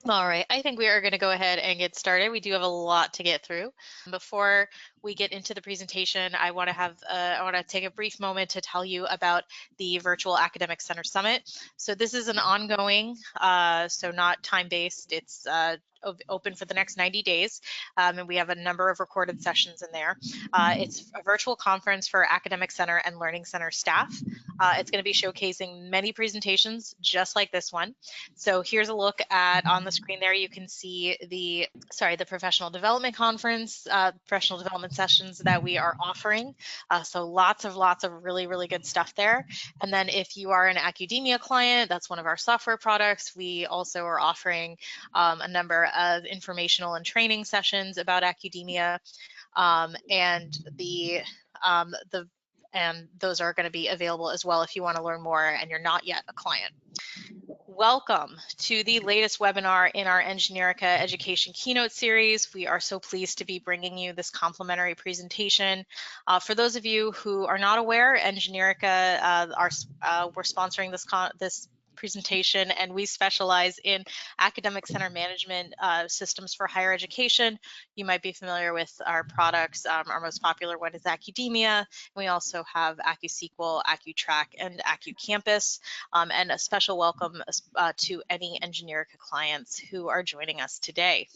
All right, I think we are going to go ahead and get started. We do have a lot to get through. Before we get into the presentation, I want to take a brief moment to tell you about the Virtual Academic Center Summit. So this is an ongoing, so not time-based. It's open for the next 90 days, and we have a number of recorded sessions in there. It's a virtual conference for Academic Center and Learning Center staff. It's going to be showcasing many presentations just like this one. So here's a look at, on the screen there, you can see the professional development conference, professional development sessions that we are offering. So lots of really, really good stuff there. And then if you are an academia client, that's one of our software products. We also are offering a number of informational and training sessions about academia, and those are going to be available as well if you want to learn more and you're not yet a client. Welcome to the latest webinar in our Engineerica Education Keynote series. We are so pleased to be bringing you this complimentary presentation. For those of you who are not aware, Engineerica, we're sponsoring this presentation, and we specialize in academic center management systems for higher education. You might be familiar with our products. Our most popular one is Academia. We also have AccuSQL, AccuTrack, and AccuCampus. And a special welcome to any Engineerica clients who are joining us today.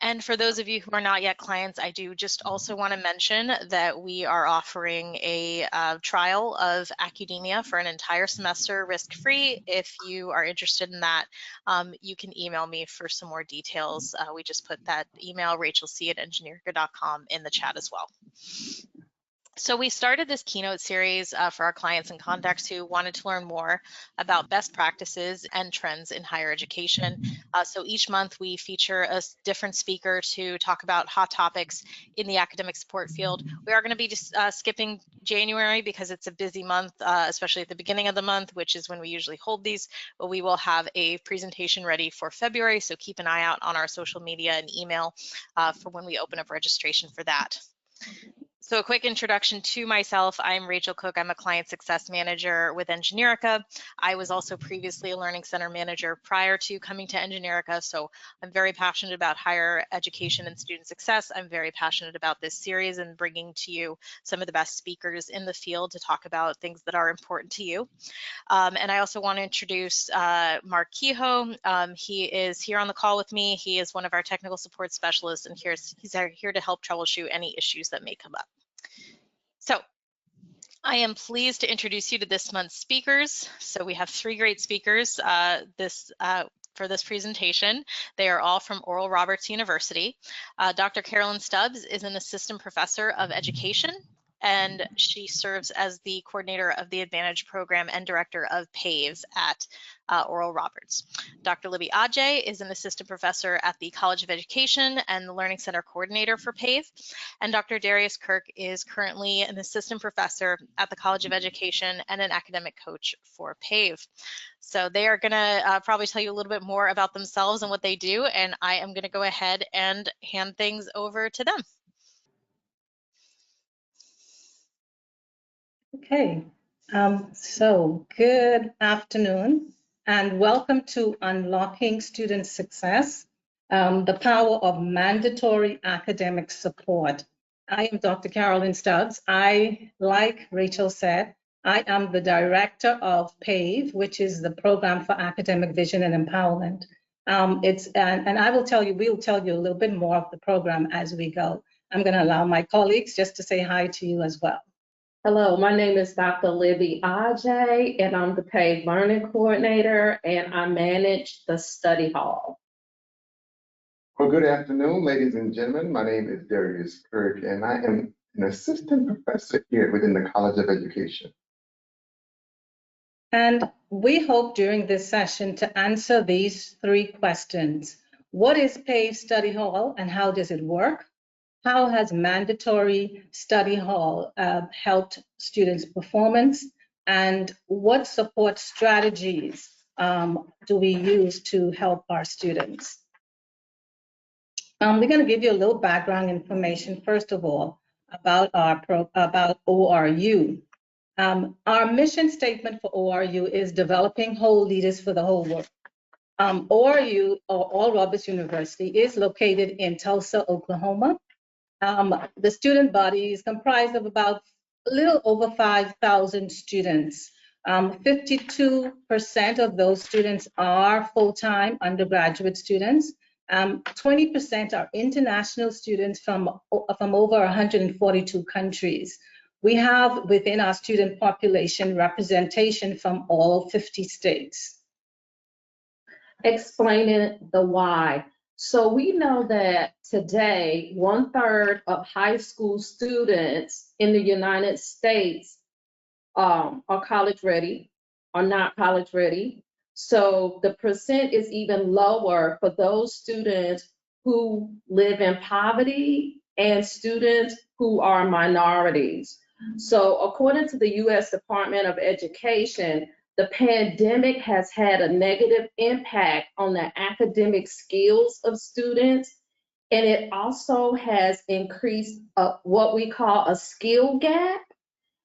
And for those of you who are not yet clients, I do just also want to mention that we are offering a trial of Academia for an entire semester risk-free. If you are interested in that, you can email me for some more details. We just put that email, rachelc@engineerica.com, in the chat as well. So we started this keynote series for our clients and contacts who wanted to learn more about best practices and trends in higher education. So each month we feature a different speaker to talk about hot topics in the academic support field. We are going to be just skipping January because it's a busy month, especially at the beginning of the month, which is when we usually hold these, but we will have a presentation ready for February, so keep an eye out on our social media and email for when we open up registration for that. So a quick introduction to myself. I'm Rachel Cook. I'm a client success manager with Engineerica. I was also previously a learning center manager prior to coming to Engineerica, so I'm very passionate about higher education and student success. I'm very passionate about this series and bringing to you some of the best speakers in the field to talk about things that are important to you. And I also want to introduce Mark Kehoe. He is here on the call with me. He is one of our technical support specialists, and he's here to help troubleshoot any issues that may come up. So I am pleased to introduce you to this month's speakers. So we have three great speakers for this presentation. They are all from Oral Roberts University. Dr. Carolyn Stubbs is an assistant professor of education, and she serves as the coordinator of the Advantage Program and director of PAVE at Oral Roberts. Dr. Libby Ajay is an assistant professor at the College of Education and the Learning Center coordinator for PAVE. And Dr. Darius Kirk is currently an assistant professor at the College of Education and an academic coach for PAVE. So they are gonna probably tell you a little bit more about themselves and what they do, and I am gonna go ahead and hand things over to them. Okay, so good afternoon and welcome to Unlocking Student Success, the Power of Mandatory Academic Support. I am Dr. Carolyn Stubbs. Like Rachel said, I am the director of PAVE, which is the Program for Academic Vision and Empowerment. And I will tell you, we'll tell you a little bit more of the program as we go. I'm going to allow my colleagues just to say hi to you as well. Hello, my name is Dr. Libby Ajay, and I'm the PAVE Learning Coordinator, and I manage the study hall. Well, good afternoon, ladies and gentlemen. My name is Darius Kirk, and I am an assistant professor here within the College of Education. And we hope during this session to answer these three questions. What is PAVE Study Hall and how does it work? How has mandatory study hall helped students' performance? And what support strategies do we use to help our students? We're going to give you a little background information, first of all, about ORU. Our mission statement for ORU is developing whole leaders for the whole world. ORU, or Oral Roberts University, is located in Tulsa, Oklahoma. The student body is comprised of about a little over 5,000 students. 52% of those students are full-time undergraduate students. 20% are international students from over 142 countries. We have within our student population representation from all 50 states. Explaining the why. So we know that today, 1/3 of high school students in the United States are college ready, are not college ready. So the percent is even lower for those students who live in poverty and students who are minorities. So according to the U.S. Department of Education, the pandemic has had a negative impact on the academic skills of students, and it also has increased what we call a skill gap.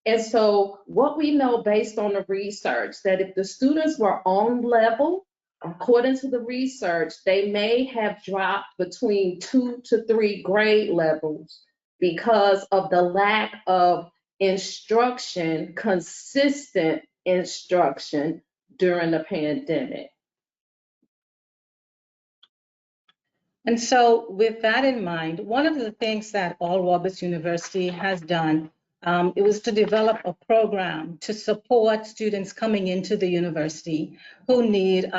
And so what we know based on the research, that if the students were on level, according to the research, they may have dropped between 2 to 3 grade levels because of the lack of instruction, consistent instruction during the pandemic. And so with that in mind, one of the things that Oral Roberts University has done, it was to develop a program to support students coming into the university who need,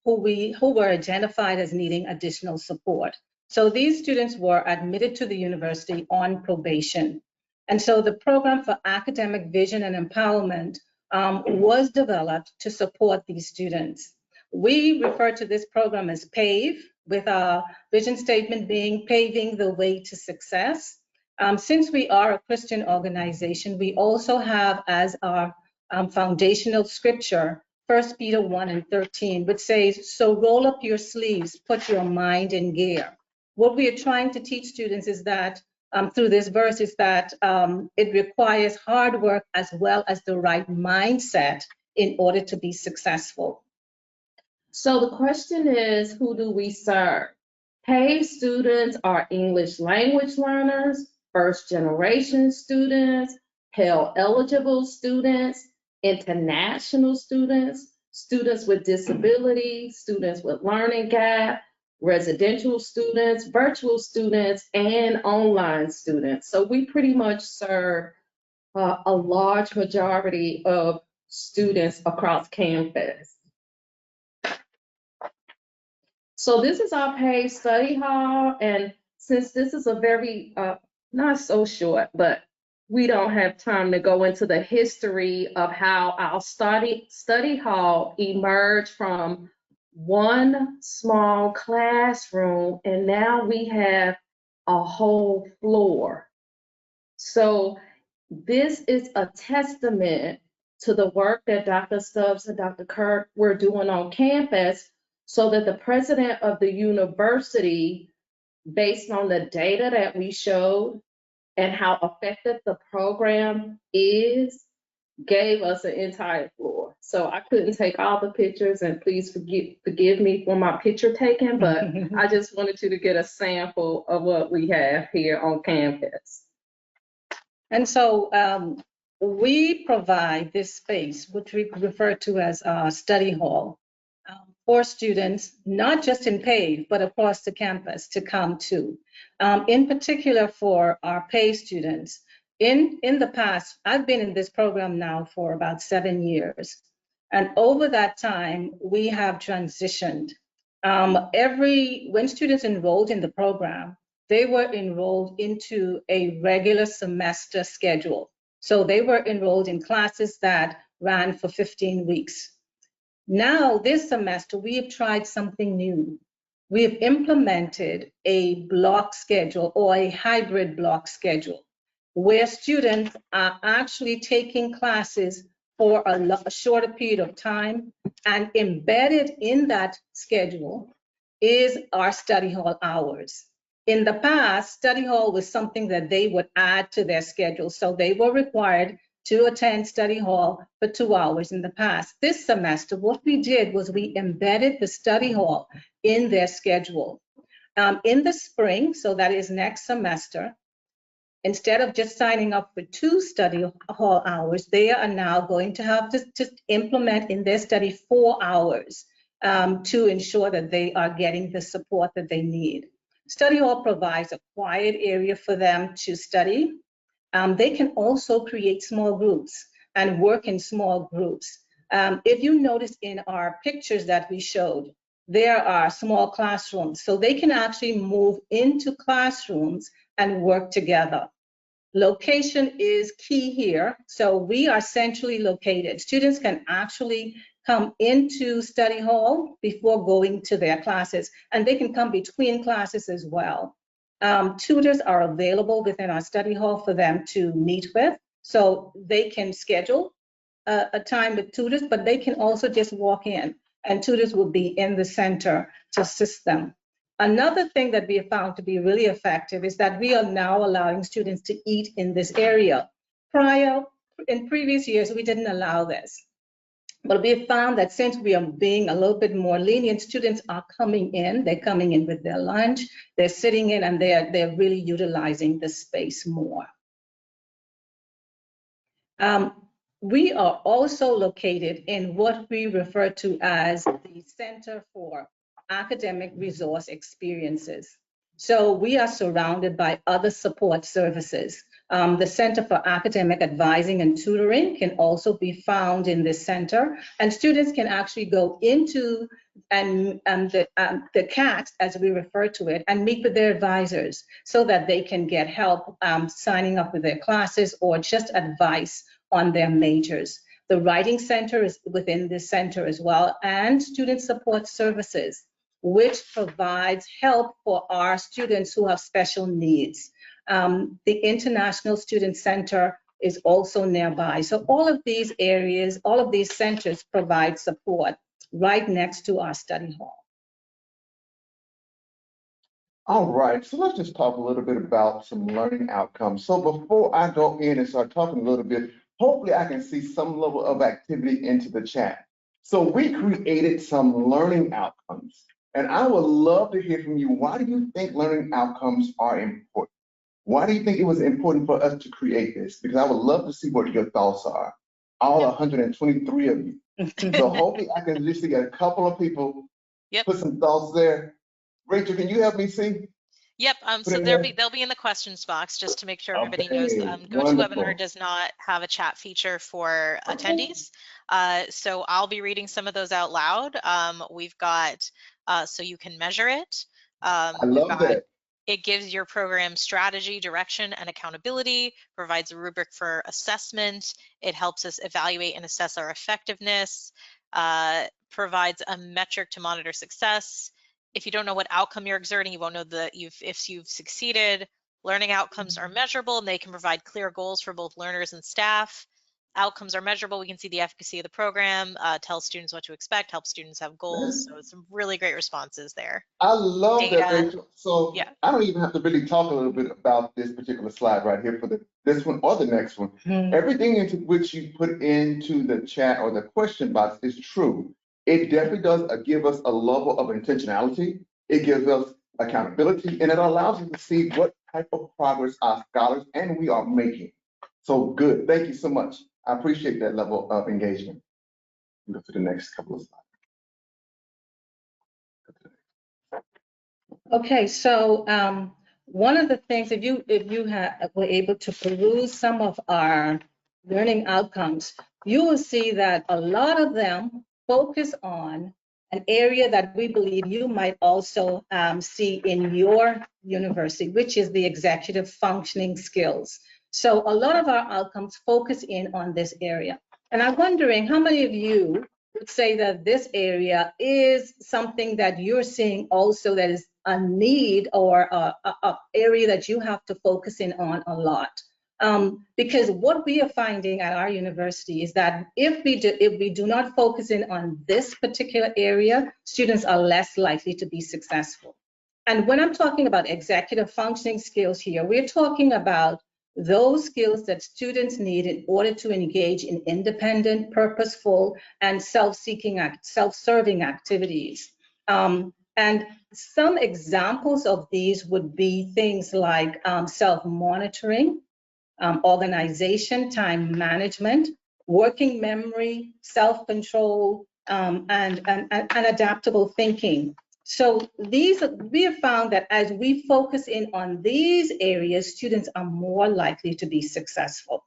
who were identified as needing additional support. So these students were admitted to the university on probation. And so the program for academic vision and empowerment was developed to support these students. We refer to this program as PAVE, with our vision statement being paving the way to success. Since we are a Christian organization, we also have as our foundational scripture, 1 Peter 1:13, which says, so roll up your sleeves, put your mind in gear. What we are trying to teach students is that through this verse is that it requires hard work as well as the right mindset in order to be successful. So the question is, who do we serve? PAVE students are English language learners, first-generation students, Pell eligible students, international students, students with disabilities, students with learning gap, residential students, virtual students, and online students. So we pretty much serve a large majority of students across campus. So this is our PAVE study hall, and since this is a very, not so short, but we don't have time to go into the history of how our study hall emerged from one small classroom, and now we have a whole floor. So this is a testament to the work that Dr. Stubbs and Dr. Kirk were doing on campus, so that the president of the university, based on the data that we showed and how effective the program is, gave us an entire floor. So I couldn't take all the pictures, and please forgive me for my picture taking, but I just wanted you to get a sample of what we have here on campus. And so we provide this space, which we refer to as our study hall, for students, not just in PAVE, but across the campus to come to. In particular for our PAVE students, in the past, I've been in this program now for about 7 years. And over that time, we have transitioned. When students enrolled in the program, they were enrolled into a regular semester schedule. So they were enrolled in classes that ran for 15 weeks. Now, this semester, we have tried something new. We have implemented a block schedule or a hybrid block schedule where students are actually taking classes for a shorter period of time, and embedded in that schedule is our study hall hours. In the past, study hall was something that they would add to their schedule. So they were required to attend study hall for 2 hours in the past. This semester, what we did was we embedded the study hall in their schedule. In the spring, so that is next semester, instead of just signing up for 2 study hall hours, they are now going to have to just implement in their study 4 hours to ensure that they are getting the support that they need. Study hall provides a quiet area for them to study. They can also create small groups and work in small groups. If you notice in our pictures that we showed, there are small classrooms, so they can actually move into classrooms and work together. Location is key here. So we are centrally located. Students can actually come into study hall before going to their classes, and they can come between classes as well. Tutors are available within our study hall for them to meet with, so they can schedule a time with tutors, but they can also just walk in, and tutors will be in the center to assist them. Another thing that we have found to be really effective is that we are now allowing students to eat in this area. In previous years, we didn't allow this. But we have found that since we are being a little bit more lenient, students are coming in, they're coming in with their lunch, they're sitting in, and they're really utilizing the space more. We are also located in what we refer to as the Center for Academic Resource Experiences. So we are surrounded by other support services. The Center for Academic Advising and Tutoring can also be found in this center, and students can actually go into the CAT, as we refer to it, and meet with their advisors so that they can get help signing up with their classes or just advice on their majors. The Writing Center is within this center as well, and Student Support Services, which provides help for our students who have special needs. The International Student Center is also nearby. So all of these areas, all of these centers provide support right next to our study hall. All right, so let's just talk a little bit about some learning outcomes. So before I go in and start talking a little bit, hopefully I can see some level of activity into the chat. So we created some learning outcomes, and I would love to hear from you. Why do you think learning outcomes are important? Why do you think it was important for us to create this? Because I would love to see what your thoughts are, all 123 of you. So hopefully I can just get a couple of people put some thoughts there. Rachel, can you help me see? Yep, so they'll be in the questions box, just to make sure everybody knows. GoToWebinar does not have a chat feature for attendees. So I'll be reading some of those out loud. We've got, so you can measure it. I love that. It gives your program strategy, direction, and accountability, provides a rubric for assessment. It helps us evaluate and assess our effectiveness, provides a metric to monitor success. If you don't know what outcome you're exerting, you won't know if you've succeeded. Learning outcomes are measurable, and they can provide clear goals for both learners and staff. Outcomes are measurable. We can see the efficacy of the program, tell students what to expect, help students have goals. So some really great responses there. I love that, Rachel. So yeah. I don't even have to really talk a little bit about this particular slide right here for this one or the next one. Everything into which you put into the chat or the question box is true. It definitely does give us a level of intentionality. It gives us accountability, and it allows us to see what type of progress our scholars and we are making. So good. Thank you so much. I appreciate that level of engagement. Go to the next couple of slides. Okay, so one of the things, if you were able to peruse some of our learning outcomes, you will see that a lot of them focus on an area that we believe you might also see in your university, which is the executive functioning skills. So a lot of our outcomes focus in on this area. And I'm wondering how many of you would say that this area is something that you're seeing also that is a need or a area that you have to focus in on a lot. Because what we are finding at our university is that if we do not focus in on this particular area, students are less likely to be successful. And when I'm talking about executive functioning skills here, we're talking about those skills that students need in order to engage in independent, purposeful, and self-serving activities. And some examples of these would be things like self-monitoring, organization, time management, working memory, self-control, and adaptable thinking. So we have found that as we focus in on these areas, students are more likely to be successful.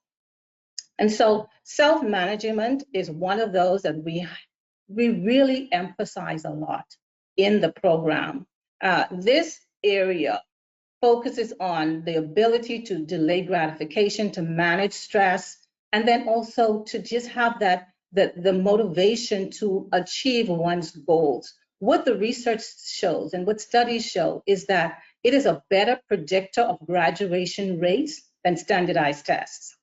And so self-management is one of those that we really emphasize a lot in the program. This area focuses on the ability to delay gratification, to manage stress, and then also to just have the motivation to achieve one's goals. What the research shows and what studies show is that it is a better predictor of graduation rates than standardized tests.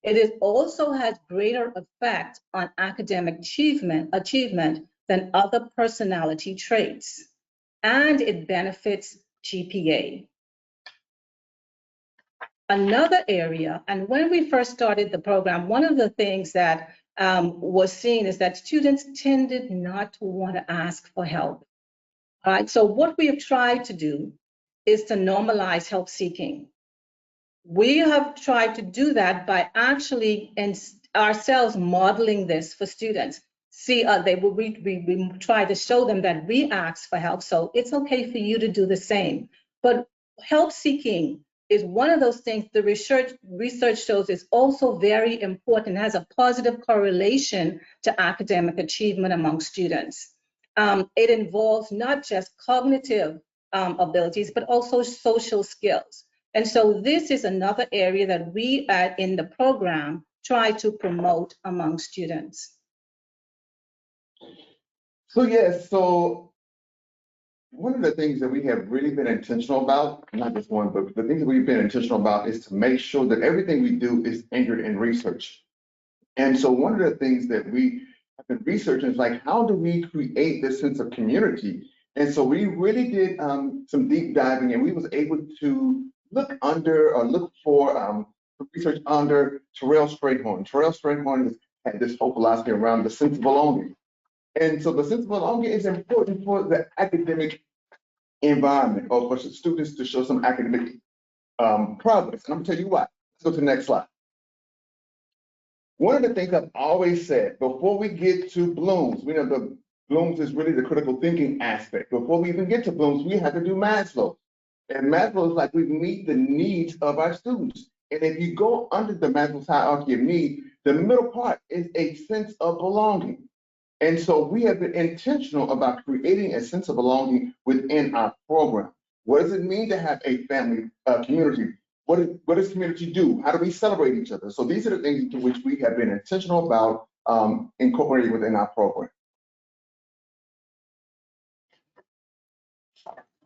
It also has greater effect on academic achievement than other personality traits, and it benefits GPA. Another area, and when we first started the program, one of the things that was seen is that students tended not to want to ask for help. All right, so what we have tried to do is to normalize help seeking. We have tried to do that by actually ourselves modeling this for students. See, we try to show them that we ask for help, so it's okay for you to do the same. But help seeking is one of those things the research shows is also very important, has a positive correlation to academic achievement among students. It involves not just cognitive abilities, but also social skills. And so this is another area that we in the program try to promote among students. So yes, so one of the things that we have really been intentional about, not just one, but the things that we've been intentional about is to make sure that everything we do is anchored in research. And so one of the things that we have been researching is like, how do we create this sense of community? And so we really did some deep diving, and we was able to look for research under Terrell Strayhorn. Terrell Strayhorn had this whole philosophy around the sense of belonging. And so the sense of belonging is important for the academic environment, or for students to show some academic progress. And I'm gonna tell you why. Let's go to the next slide. One of the things I've always said, before we get to Bloom's, we know the Bloom's is really the critical thinking aspect. Before we even get to Bloom's, we have to do Maslow. And Maslow is like we meet the needs of our students. And if you go under the Maslow's hierarchy of need, the middle part is a sense of belonging. And so we have been intentional about creating a sense of belonging within our program. What does it mean to have a family community? What does community do? How do we celebrate each other? So these are the things to which we have been intentional about incorporating within our program.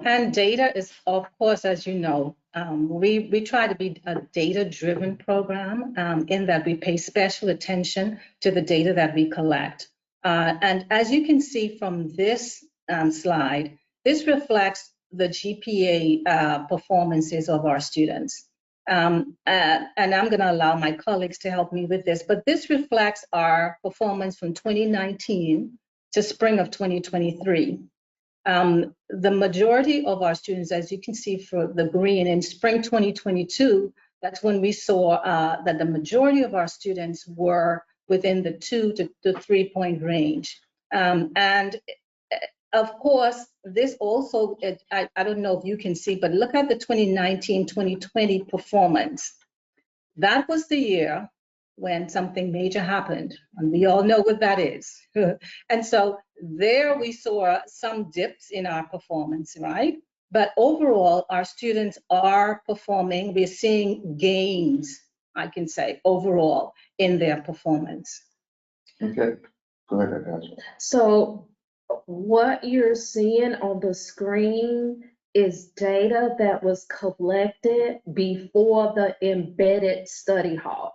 And data is, of course, as you know, we try to be a data-driven program in that we pay special attention to the data that we collect. And as you can see from this slide, this reflects the GPA performances of our students. And I'm going to allow my colleagues to help me with this, but this reflects our performance from 2019 to spring of 2023. The majority of our students, as you can see for the green, in spring 2022, that's when we saw that the majority of our students were within the 2 to 3 point range. And of course, this also, I don't know if you can see, but look at the 2019-2020 performance. That was the year when something major happened, and we all know what that is. And so there we saw some dips in our performance, right? But overall, our students are performing. We're seeing gains, I can say, overall in their performance. Okay, go ahead, Natasha. So what you're seeing on the screen is data that was collected before the embedded study hall.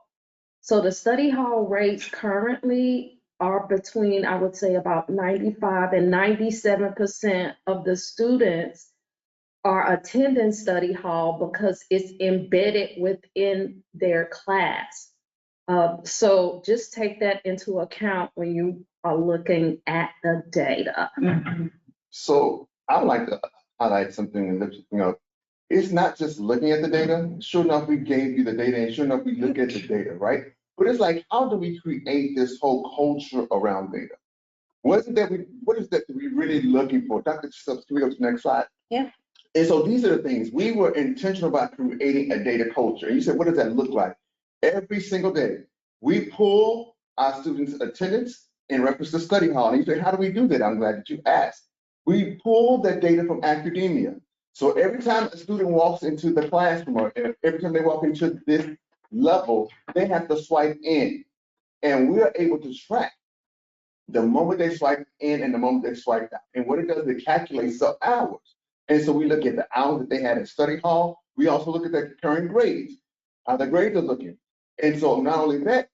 So the study hall rates currently are between, I would say, about 95 and 97% of the students are attending study hall because it's embedded within their class. So just take that into account when you are looking at the data. So I would like to highlight something and let you know, it's not just looking at the data. Sure enough, we gave you the data, and sure enough, we look at the data, right? But it's like, how do we create this whole culture around data? What is it that we really looking for? Dr. Stubbs, can we go to the next slide? Yeah. And so these are the things. We were intentional about creating a data culture. And you said, what does that look like? Every single day, we pull our students' attendance in reference to study hall. And you say, how do we do that? I'm glad that you asked. We pull that data from academia. So every time a student walks into the classroom, or every time they walk into this level, they have to swipe in. And we're able to track the moment they swipe in and the moment they swipe out. And what it does, it calculates the hours. And so we look at the hours that they had in study hall. We also look at their current grades, how the grades are looking. And so not only that,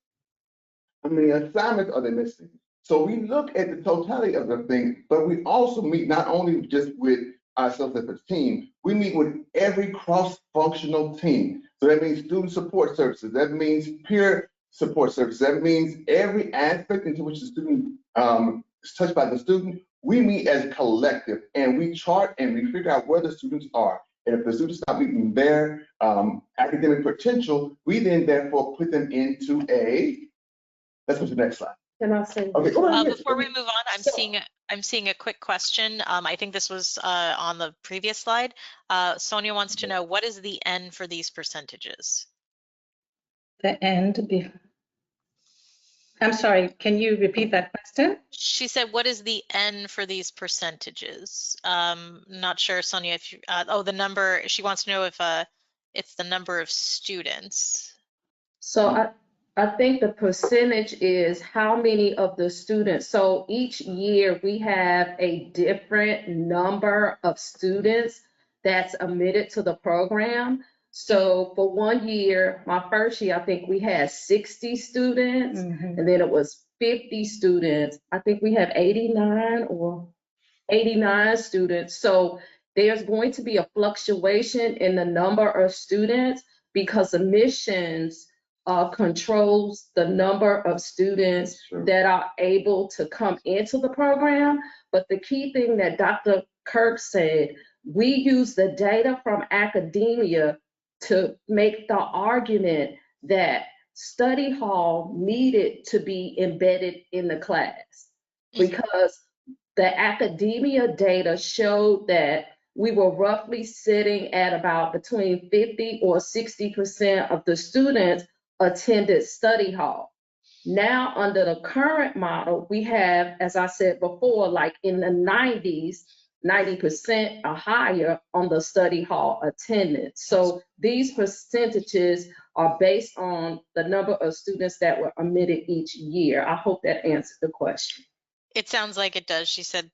how many assignments are they missing? So we look at the totality of the thing, but we also meet not only just with ourselves as a team, we meet with every cross-functional team. So that means student support services, that means peer support services, that means every aspect into which the student is touched by the student. We meet as a collective and we chart and we figure out where the students are. And if the students not meeting their academic potential, we then therefore put them into let's go to the next slide. Can I say? Okay. Before we move on, I'm seeing a quick question. I think this was on the previous slide. Sonia wants to know, what is the N for these percentages? The end. I'm sorry, can you repeat that question? She said, what is the N for these percentages? Not sure, Sonia, if you, the number, she wants to know if it's the number of students. So I think the percentage is how many of the students. So each year we have a different number of students that's admitted to the program. So for 1 year, my first year, I think we had 60 students, and then it was 50 students. I think we have 89 students. So there's going to be a fluctuation in the number of students because admissions controls the number of students that are able to come into the program. But the key thing that Dr. Kirk said, we use the data from academia to make the argument that study hall needed to be embedded in the class because the academia data showed that we were roughly sitting at about between 50 or 60% of the students attended study hall. Now, under the current model, we have, as I said before, like in the 90s, 90% or higher on the study hall attendance. So these percentages are based on the number of students that were admitted each year. I hope that answered the question. It sounds like it does. She said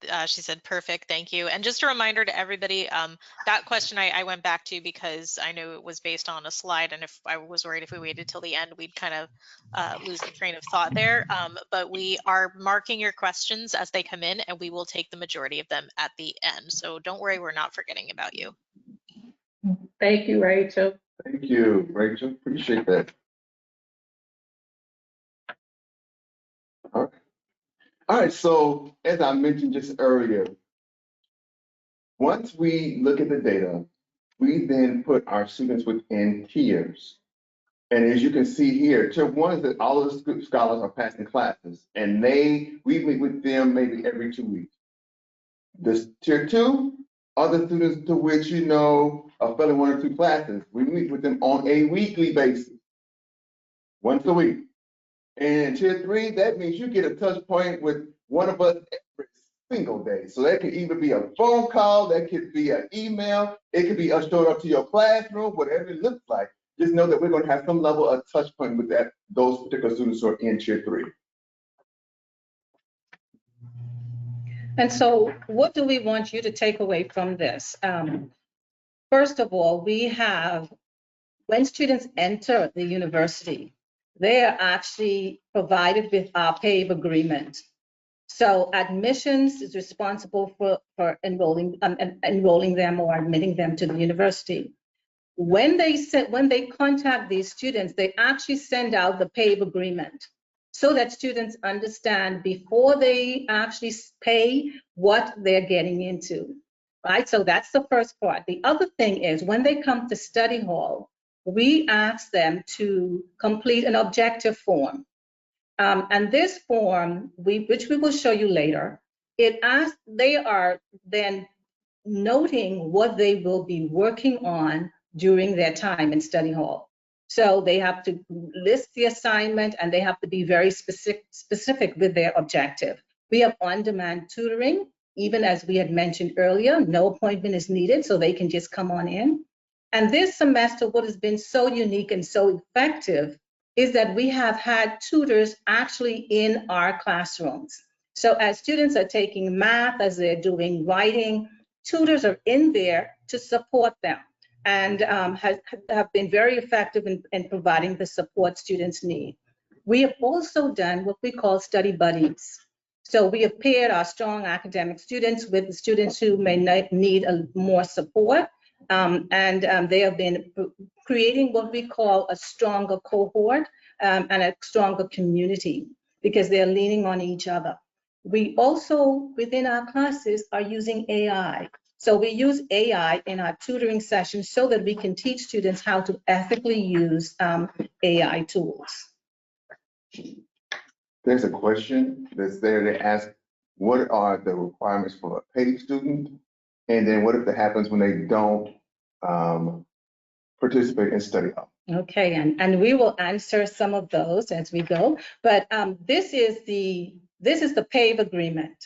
perfect. Thank you. And just a reminder to everybody, that question I went back to because I knew it was based on a slide, and if I was worried if we waited till the end, we'd kind of lose the train of thought there. But we are marking your questions as they come in, and we will take the majority of them at the end. So don't worry, we're not forgetting about you. Thank you, Rachel. Thank you, Rachel. Appreciate that. All right. All right, so as I mentioned just earlier, once we look at the data, we then put our students within tiers. And as you can see here, tier 1 is that all of the scholars are passing classes, and we meet with them maybe every 2 weeks. This tier 2 are the students to which are failing 1 or 2 classes. We meet with them on a weekly basis, once a week. And tier 3, that means you get a touch point with one of us every single day. So that could either be a phone call, that could be an email, it could be us showing up to your classroom, whatever it looks like. Just know that we're going to have some level of touch point with those particular students who are in tier 3. And so what do we want you to take away from this? First of all, when students enter the university, they are actually provided with our PAVE agreement. So admissions is responsible for enrolling them or admitting them to the university. When they contact these students, they actually send out the PAVE agreement so that students understand before they actually pay what they're getting into, right? So that's the first part. The other thing is when they come to study hall, we ask them to complete an objective form. And this form, which we will show you later, they are then noting what they will be working on during their time in study hall. So they have to list the assignment and they have to be very specific with their objective. We have on-demand tutoring, even as we had mentioned earlier, no appointment is needed, so they can just come on in. And this semester, what has been so unique and so effective is that we have had tutors actually in our classrooms. So as students are taking math, as they're doing writing, tutors are in there to support them and have been very effective in providing the support students need. We have also done what we call study buddies. So we have paired our strong academic students with the students who may need more support. They have been creating what we call a stronger cohort and a stronger community because they're leaning on each other. We also, within our classes, are using AI. So we use AI in our tutoring sessions so that we can teach students how to ethically use AI tools. There's a question that's there. They ask, what are the requirements for a PAVE student? And then what if that happens when they don't participate in study hall? Okay, and we will answer some of those as we go. But this is the PAVE agreement,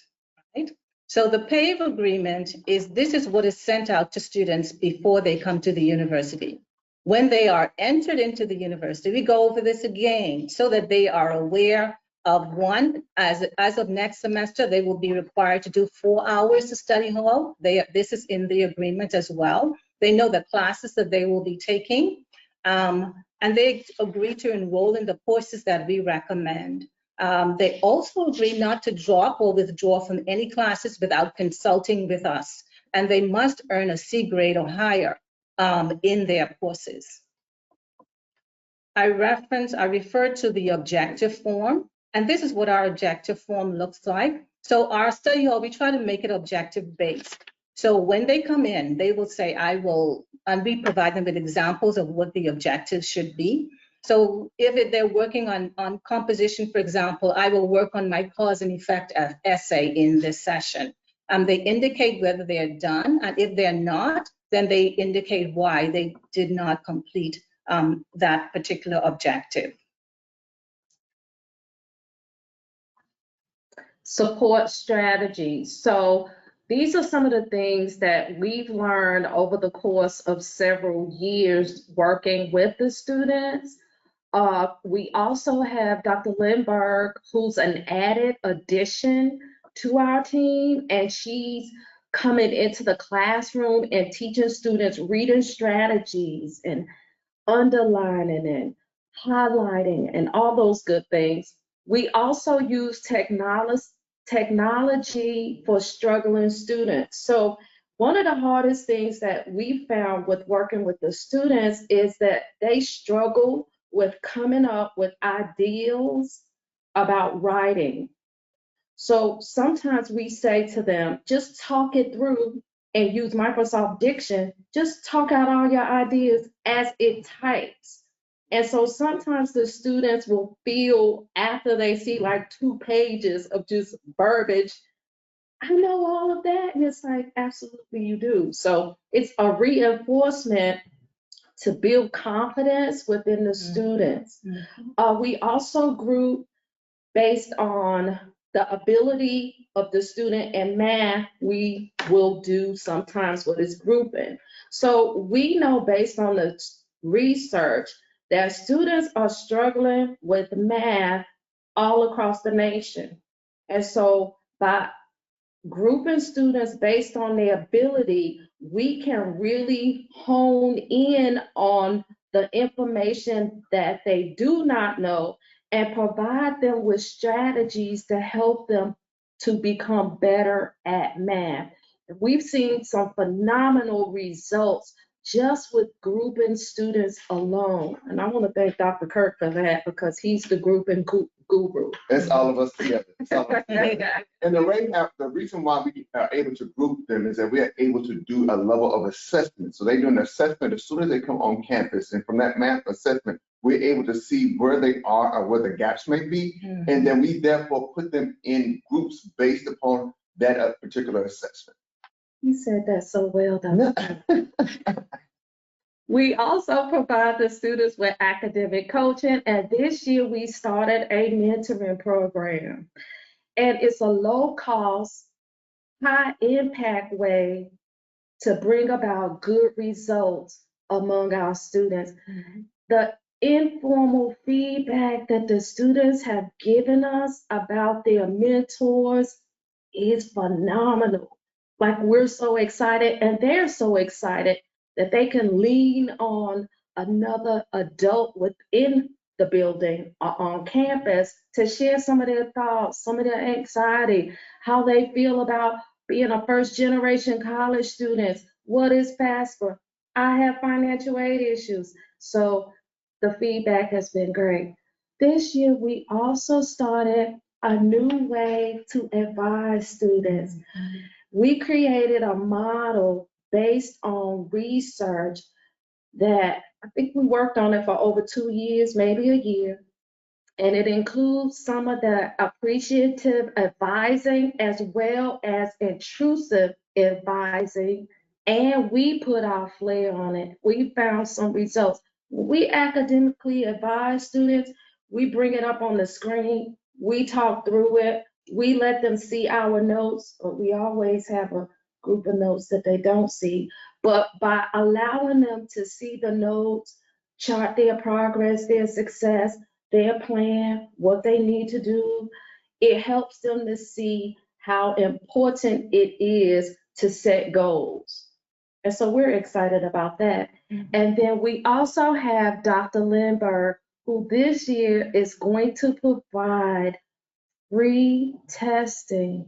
right? So the PAVE agreement this is what is sent out to students before they come to the university. When they are entered into the university, we go over this again so that they are aware of one, as of next semester, they will be required to do 4 hours of study hall. This is in the agreement as well. They know the classes that they will be taking, and they agree to enroll in the courses that we recommend. They also agree not to drop or withdraw from any classes without consulting with us, and they must earn a C grade or higher in their courses. I refer to the objective form, and this is what our objective form looks like. So our study hall, we try to make it objective based. So when they come in, they will say, and we provide them with examples of what the objectives should be. So if they're working on composition, for example, I will work on my cause and effect essay in this session. They indicate whether they're done, and if they're not, then they indicate why they did not complete that particular objective. Support strategies. So these are some of the things that we've learned over the course of several years working with the students. We also have Dr. Lindberg, who's an added addition to our team, and she's coming into the classroom and teaching students reading strategies and underlining and highlighting and all those good things. We also use technology for struggling students. So one of the hardest things that we found with working with the students is that they struggle with coming up with ideas about writing. So sometimes we say to them, just talk it through and use Microsoft Diction, just talk out all your ideas as it types. And so sometimes the students will feel after they see like 2 pages of just verbiage, I know all of that. And it's like, absolutely you do. So it's a reinforcement to build confidence within the students. We also group based on the ability of the student in math. We will do sometimes what is grouping. So we know based on the research that students are struggling with math all across the nation. And so by grouping students based on their ability, we can really hone in on the information that they do not know and provide them with strategies to help them to become better at math. We've seen some phenomenal results just with grouping students alone. And I want to thank Dr. Kirk for that, because he's the grouping guru. It's all of us together. It's all of us together. And the reason why we are able to group them is that we are able to do a level of assessment. So they do an assessment as soon as they come on campus. And from that math assessment, we're able to see where they are or where the gaps may be. And then we therefore put them in groups based upon that particular assessment. You said that so well, Dr. We also provide the students with academic coaching, and this year we started a mentoring program. And it's a low-cost, high-impact way to bring about good results among our students. The informal feedback that the students have given us about their mentors is phenomenal. Like, we're so excited, and they're so excited that they can lean on another adult within the building or on campus to share some of their thoughts, some of their anxiety, how they feel about being a first-generation college student. What is FAFSA? I have financial aid issues. So the feedback has been great. This year, we also started a new way to advise students. We created a model based on research that I think we worked on it for over 2 years, maybe a year. And it includes some of the appreciative advising as well as intrusive advising. And we put our flair on it. We found some results. When we academically advise students, we bring it up on the screen. We talk through it. We let them see our notes, but we always have a group of notes that they don't see. But by allowing them to see the notes, chart their progress, their success, their plan, what they need to do, it helps them to see how important it is to set goals. And so we're excited about that. And then we also have Dr. Lindbergh, who this year is going to provide free testing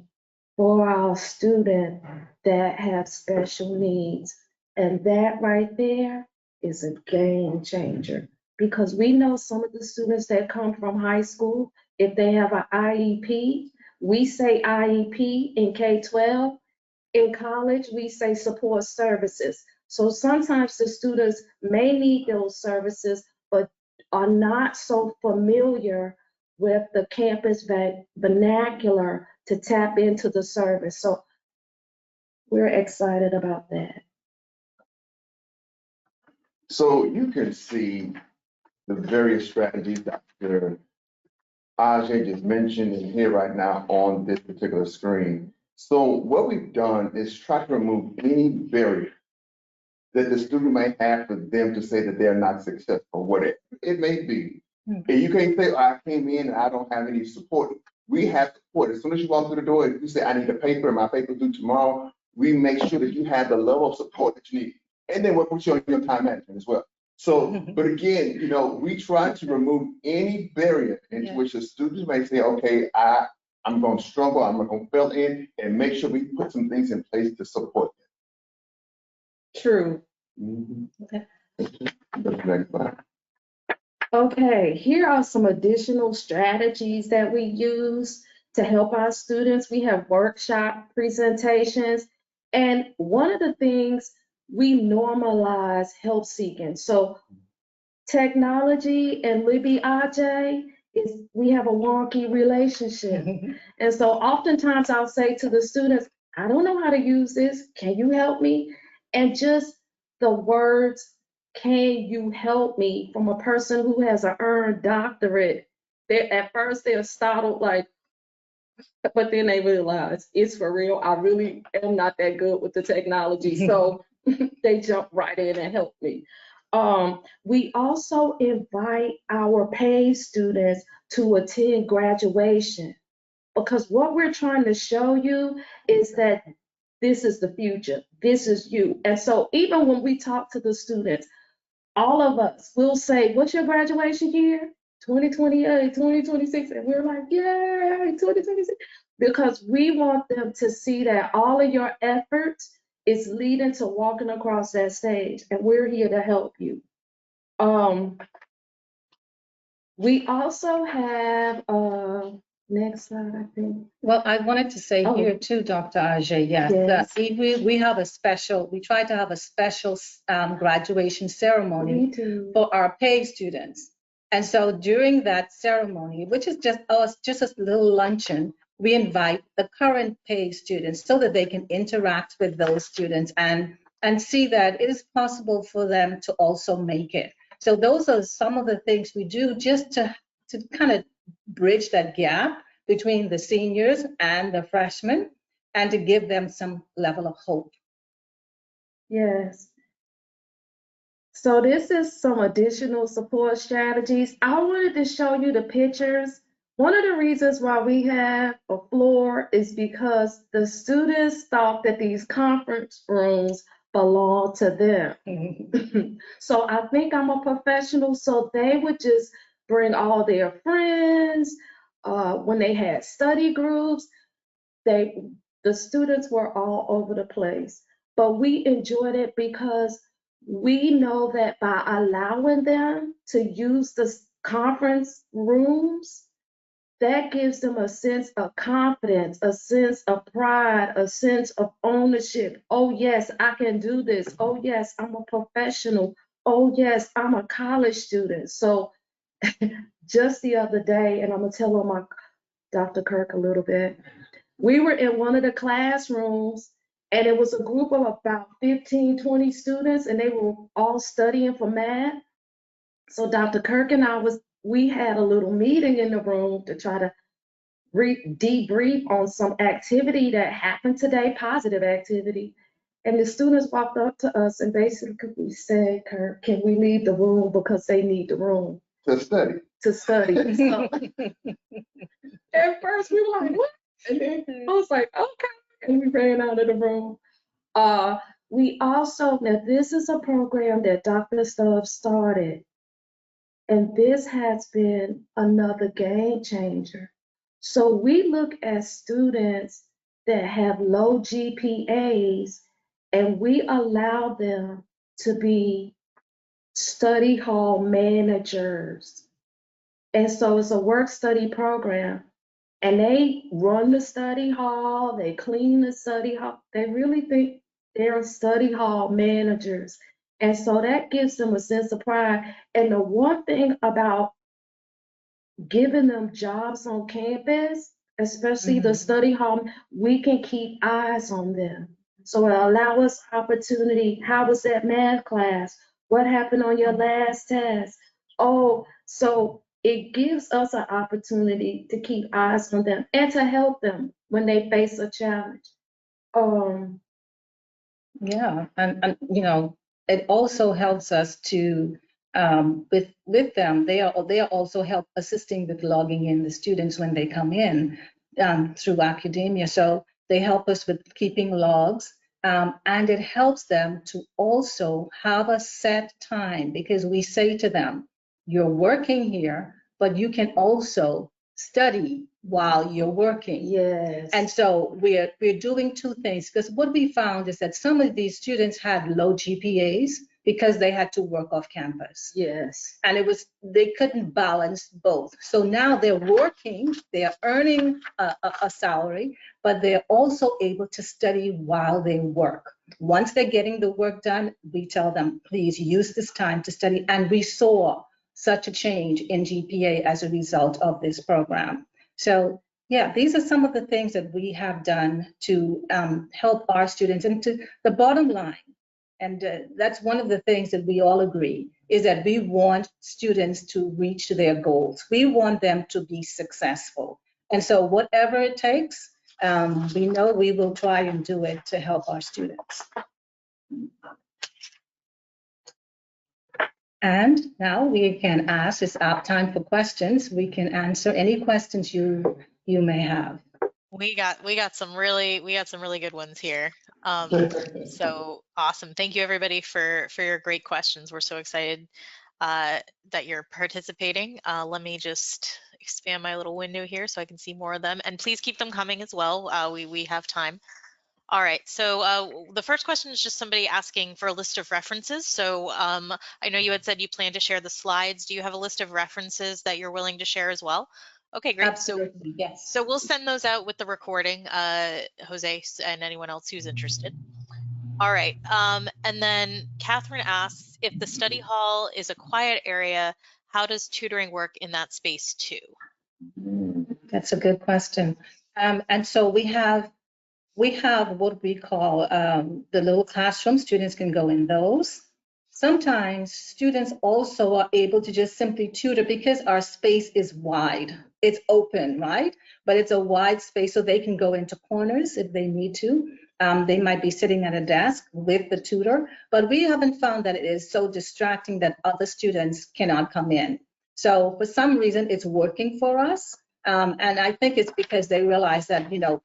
for our students that have special needs. And that right there is a game changer, because we know some of the students that come from high school, if they have an IEP, we say IEP in K-12. In college, we say support services. So sometimes the students may need those services, but are not so familiar with the campus vernacular to tap into the service. So we're excited about that. So you can see the various strategies Dr. Ajay just mentioned in here right now on this particular screen. So what we've done is try to remove any barrier that the student may have for them to say that they're not successful, whatever it may be. And you can't say, oh, I came in and I don't have any support. We have support. As soon as you walk through the door, if you say, I need a paper and my paper due tomorrow, we make sure that you have the level of support that you need. And then we'll put you on your time management as well. So, but again, you know, we try to remove any barrier into which the students may say, okay, I'm going to struggle, I'm going to fail in, and make sure we put some things in place to support them. True. Okay. Next slide. Okay, here are some additional strategies that we use to help our students. We have workshop presentations, and one of the things, we normalize help seeking. So technology and Libby Ajay, we have a wonky relationship. And so oftentimes I'll say to the students, I don't know how to use this. Can you help me? And just the words, can you help me, from a person who has an earned doctorate, at first they're startled, like, but then they realize it's for real. I really am not that good with the technology. So they jump right in and help me. We also invite our PAVE students to attend graduation, because what we're trying to show you is that this is the future. This is you. And so even when we talk to the students, all of us will say, what's your graduation year? 2028, 2026. And we're like, yay, 2026. because we want them to see that all of your efforts is leading to walking across that stage, and we're here to help you. We also have, next slide, I think. Well, I wanted to say here too, Dr. Ajay, yes. We have a special, we try to have a special graduation ceremony for our PAVE students. And so during that ceremony, which is just a little luncheon, we invite the current PAVE students so that they can interact with those students and see that it is possible for them to also make it. So those are some of the things we do just to kind of bridge that gap between the seniors and the freshmen and to give them some level of hope. Yes. So this is some additional support strategies. I wanted to show you the pictures. One of the reasons why we have a floor is because the students thought that these conference rooms belong to them. So I think I'm a professional, so they would just bring all their friends. When they had study groups, the students were all over the place. But we enjoyed it because we know that by allowing them to use the conference rooms, that gives them a sense of confidence, a sense of pride, a sense of ownership. Oh, yes, I can do this. Oh, yes, I'm a professional. Oh, yes, I'm a college student. So just the other day, and I'm going to tell on my Dr. Kirk a little bit, we were in one of the classrooms, and it was a group of about 15, 20 students, and they were all studying for math. So Dr. Kirk and we had a little meeting in the room to try to debrief on some activity that happened today, positive activity. And the students walked up to us and basically said, Kirk, can we leave the room because they need the room? To study. To study. So, at first we were like, what? And then I was like, okay. And we ran out of the room. We also, now this is a program that Dr. Stubbs started. And this has been another game changer. So we look at students that have low GPAs, and we allow them to be study hall managers. And so it's a work study program. And they run the study hall, they clean the study hall. They really think they're study hall managers. And so that gives them a sense of pride. And the one thing about giving them jobs on campus, especially the study hall, we can keep eyes on them. So it allows us opportunity. How was that math class? What happened on your last test? Oh, so it gives us an opportunity to keep eyes on them and to help them when they face a challenge. Yeah, and you know, it also helps us to with them. They are also assisting with logging in the students when they come in through academia. So they help us with keeping logs, and it helps them to also have a set time, because we say to them, you're working here, but you can also study while you're working. Yes. And so we're doing two things, because what we found is that some of these students had low GPAs because they had to work off campus. Yes. And they couldn't balance both. So now they're working, they're earning a salary, but they're also able to study while they work. Once they're getting the work done, we tell them, please use this time to study. And we saw such a change in GPA as a result of this program. So yeah, these are some of the things that we have done to help our students. And to the bottom line, and that's one of the things that we all agree, is that we want students to reach their goals. We want them to be successful. And so whatever it takes, we know we will try and do it to help our students. And now we can ask, it's our time for questions. We can answer any questions you may have. We got some really good ones here. So awesome. Thank you everybody for your great questions. We're so excited that you're participating. Let me just expand my little window here so I can see more of them, and please keep them coming as well. We have time. All right, so the first question is just somebody asking for a list of references. So I know you had said you plan to share the slides. Do you have a list of references that you're willing to share as well? Okay, great. Absolutely, yes. So we'll send those out with the recording, Jose, and anyone else who's interested. All right, and then Catherine asks, if the study hall is a quiet area, how does tutoring work in that space too? That's a good question. And so we have what we call the little classroom. Students can go in those. Sometimes students also are able to just simply tutor because our space is wide. It's open, right? But it's a wide space, so they can go into corners if they need to. They might be sitting at a desk with the tutor, but we haven't found that it is so distracting that other students cannot come in. So for some reason, it's working for us. And I think it's because they realize that, you know,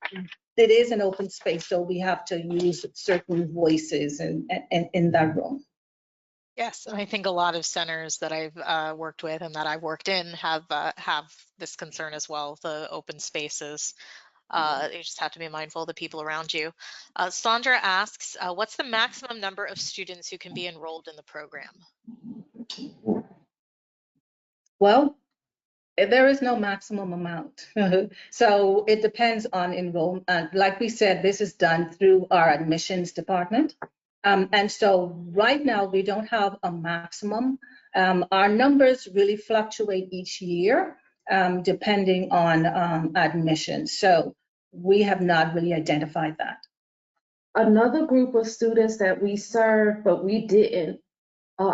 it is an open space, so we have to use certain voices in that room. Yes, and I think a lot of centers that I've worked with and that I've worked in have this concern as well, the open spaces. You just have to be mindful of the people around you. Sandra asks, what's the maximum number of students who can be enrolled in the program? Well, there is no maximum amount. So it depends on enrollment. Like we said, this is done through our admissions department. And so right now we don't have a maximum. Our numbers really fluctuate each year depending on admissions. So we have not really identified that. Another group of students that we serve, but we didn't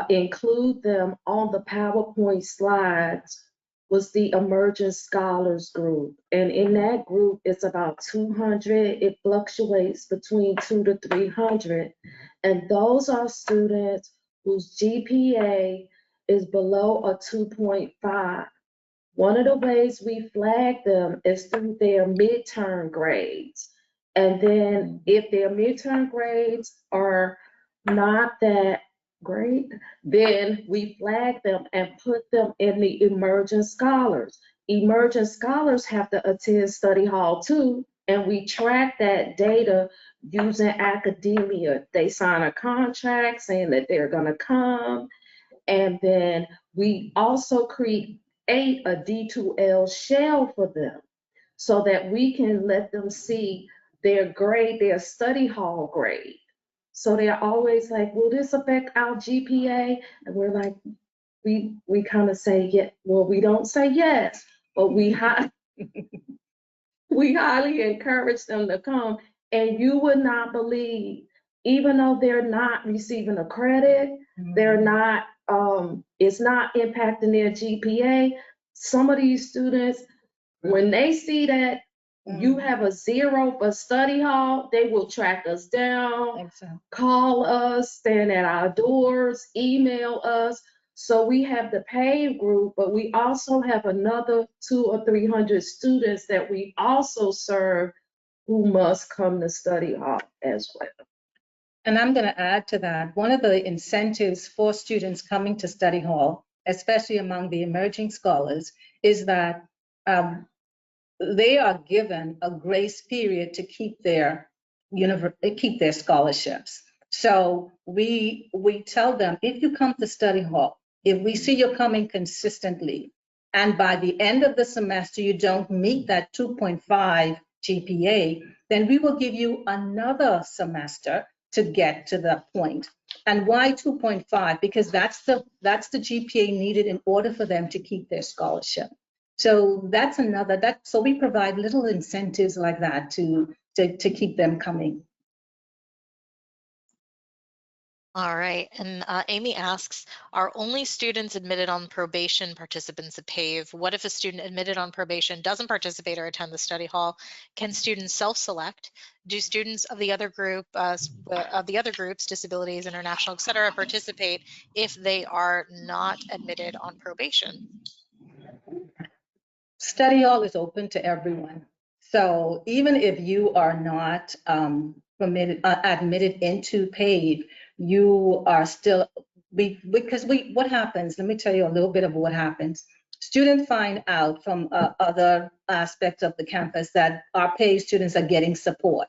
include them on the PowerPoint slides, was the Emerging Scholars group. And in that group, it's about 200. It fluctuates between 200 to 300. And those are students whose GPA is below a 2.5. One of the ways we flag them is through their midterm grades. And then if their midterm grades are not that great, then we flag them and put them in the Emerging Scholars. Emerging Scholars have to attend study hall too, and we track that data using academia. They sign a contract saying that they're gonna come, and then we also create a D2L shell for them so that we can let them see their grade, their study hall grade. So they're always like, will this affect our GPA? And we're like, we kind of say, yeah, well, we don't say yes, but we highly encourage them to come. And you would not believe, even though they're not receiving a credit, they're not, it's not impacting their GPA. Some of these students, when they see that you have a 0 for study hall, they will track us down, call us, stand at our doors, email us. So we have the PAVE group, but we also have another 200 or 300 students that we also serve who must come to study hall as well. And I'm going to add to that, one of the incentives for students coming to study hall, especially among the emerging scholars, is that they are given a grace period to keep their scholarships. So we tell them, if you come to study hall, if we see you're coming consistently, and by the end of the semester you don't meet that 2.5 GPA, then we will give you another semester to get to that point. And why 2.5? Because that's the GPA needed in order for them to keep their scholarship. So that's another, so we provide little incentives like that to keep them coming. All right, and Amy asks, are only students admitted on probation participants of PAVE? What if a student admitted on probation doesn't participate or attend the study hall? Can students self-select? Do students of the other group, disabilities, international, et cetera, participate if they are not admitted on probation? Study hall is open to everyone. So even if you are not admitted into PAVE, you are still what happens, let me tell you a little bit of what happens. Students find out from other aspects of the campus that our PAVE students are getting support.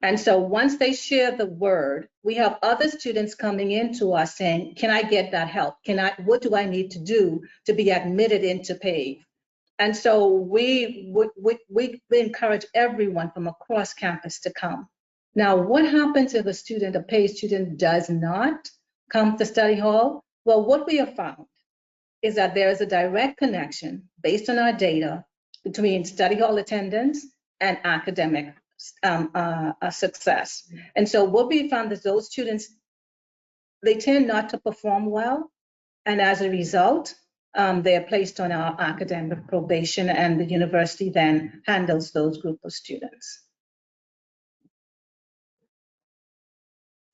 And so once they share the word, we have other students coming into us saying, can I get that help? What do I need to do to be admitted into PAVE? And so we encourage everyone from across campus to come. Now, what happens if a PAVE student does not come to study hall? Well, what we have found is that there is a direct connection based on our data between study hall attendance and academic success. And so what we found is those students, they tend not to perform well. And as a result, they are placed on our academic probation, and the university then handles those group of students.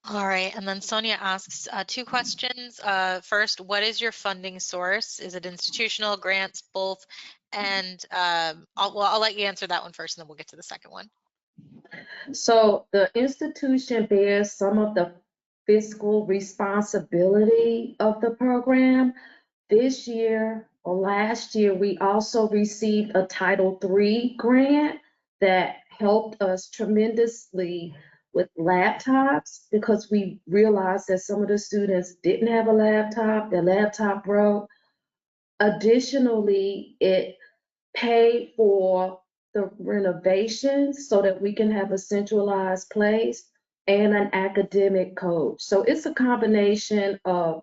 All right, and then Sonia asks 2 questions. First, what is your funding source? Is it institutional, grants, both? And I'll let you answer that one first, and then we'll get to the second one. So the institution bears some of the fiscal responsibility of the program. This year or last year, we also received a Title III grant that helped us tremendously with laptops, because we realized that some of the students didn't have a laptop, their laptop broke. Additionally, it paid for the renovations so that we can have a centralized place and an academic coach. So it's a combination of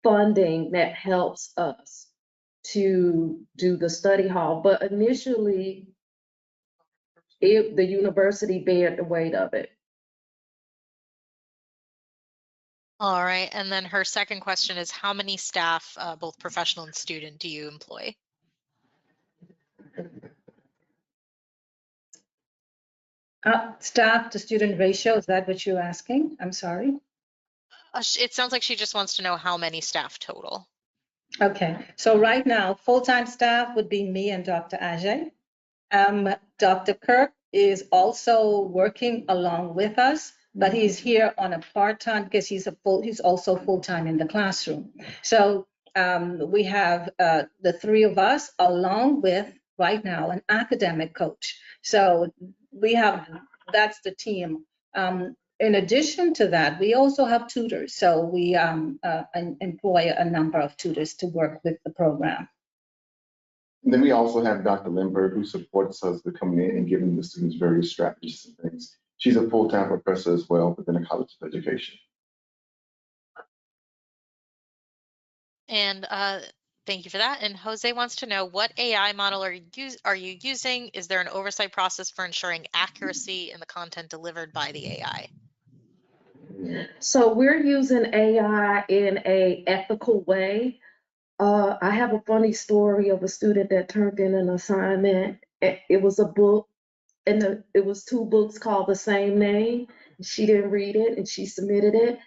funding that helps us to do the study hall. But initially, the university bared the weight of it. All right, and then her second question is, how many staff, both professional and student, do you employ? Staff to student ratio, is that what you're asking? I'm sorry. It sounds like she just wants to know how many staff total. Okay, so right now, full-time staff would be me and Dr. Ajay. Dr. Kirk is also working along with us, but he's here on a part-time because he's also full-time in the classroom. So we have the 3 of us, along with right now an academic coach. So that's the team. In addition to that, we also have tutors. So we employ a number of tutors to work with the program. And then we also have Dr. Lindbergh, who supports us with coming in and giving the students various strategies and things. She's a full-time professor as well within the College of Education. And thank you for that. And Jose wants to know, what AI model are you using? Is there an oversight process for ensuring accuracy in the content delivered by the AI? So we're using AI in an ethical way. I have a funny story of a student that turned in an assignment. It was a book, and it was 2 books called the same name. She didn't read it, and she submitted it.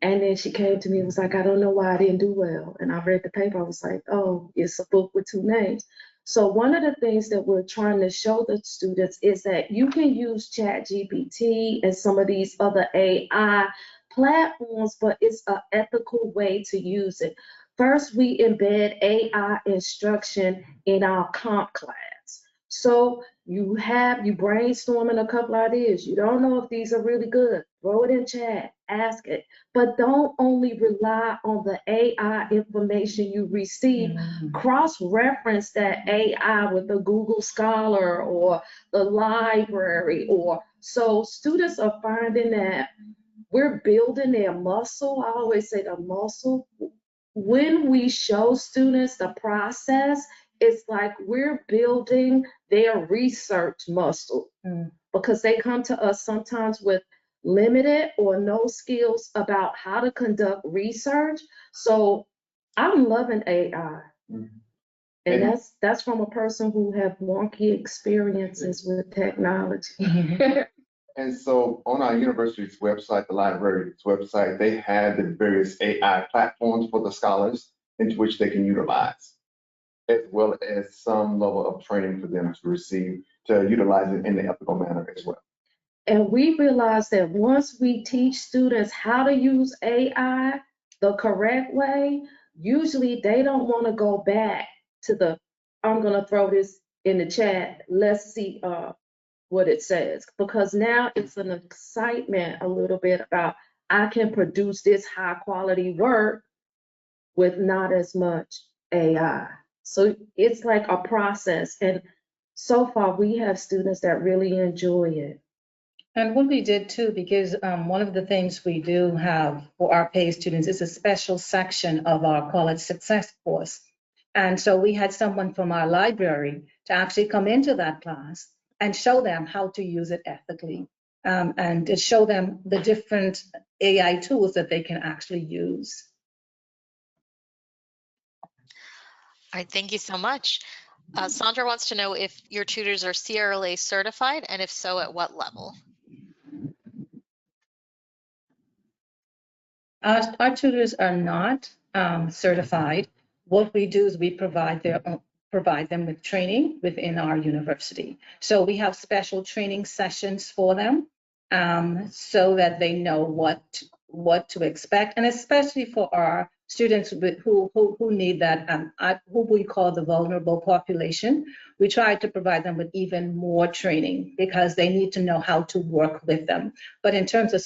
And then she came to me and was like, I don't know why I didn't do well. And I read the paper. I was like, oh, it's a book with 2 names. So one of the things that we're trying to show the students is that you can use ChatGPT and some of these other AI platforms, but it's an ethical way to use it. First, we embed AI instruction in our comp class. So you brainstorming a couple ideas. You don't know if these are really good. Throw it in chat, ask it. But don't only rely on the AI information you receive. Cross-reference that AI with the Google Scholar or the library. So students are finding that we're building their muscle. I always say the muscle. When we show students the process, it's like we're building their research muscle, because they come to us sometimes with limited or no skills about how to conduct research. So I'm loving AI. And that's from a person who have wonky experiences with technology. And so on our university's website, the library's website, they have the various AI platforms for the scholars into which they can utilize, as well as some level of training for them to receive to utilize it in the ethical manner as well. And we realized that once we teach students how to use AI, the correct way, usually they don't want to go back to the, I'm going to throw this in the chat, let's see what it says. Because now it's an excitement a little bit about, I can produce this high quality work with not as much AI. So it's like a process. And so far we have students that really enjoy it. And what we did too, because one of the things we do have for our PAVE students is a special section of our college success course. And so we had someone from our library to actually come into that class and show them how to use it ethically, and to show them the different AI tools that they can actually use. All right, thank you so much. Sandra wants to know if your tutors are CRLA certified, and if so, at what level? Our tutors are not certified. What we do is we provide them with training within our university. So we have special training sessions for them, so that they know what to expect, and especially for our students who need that, who we call the vulnerable population. We try to provide them with even more training because they need to know how to work with them. But in terms of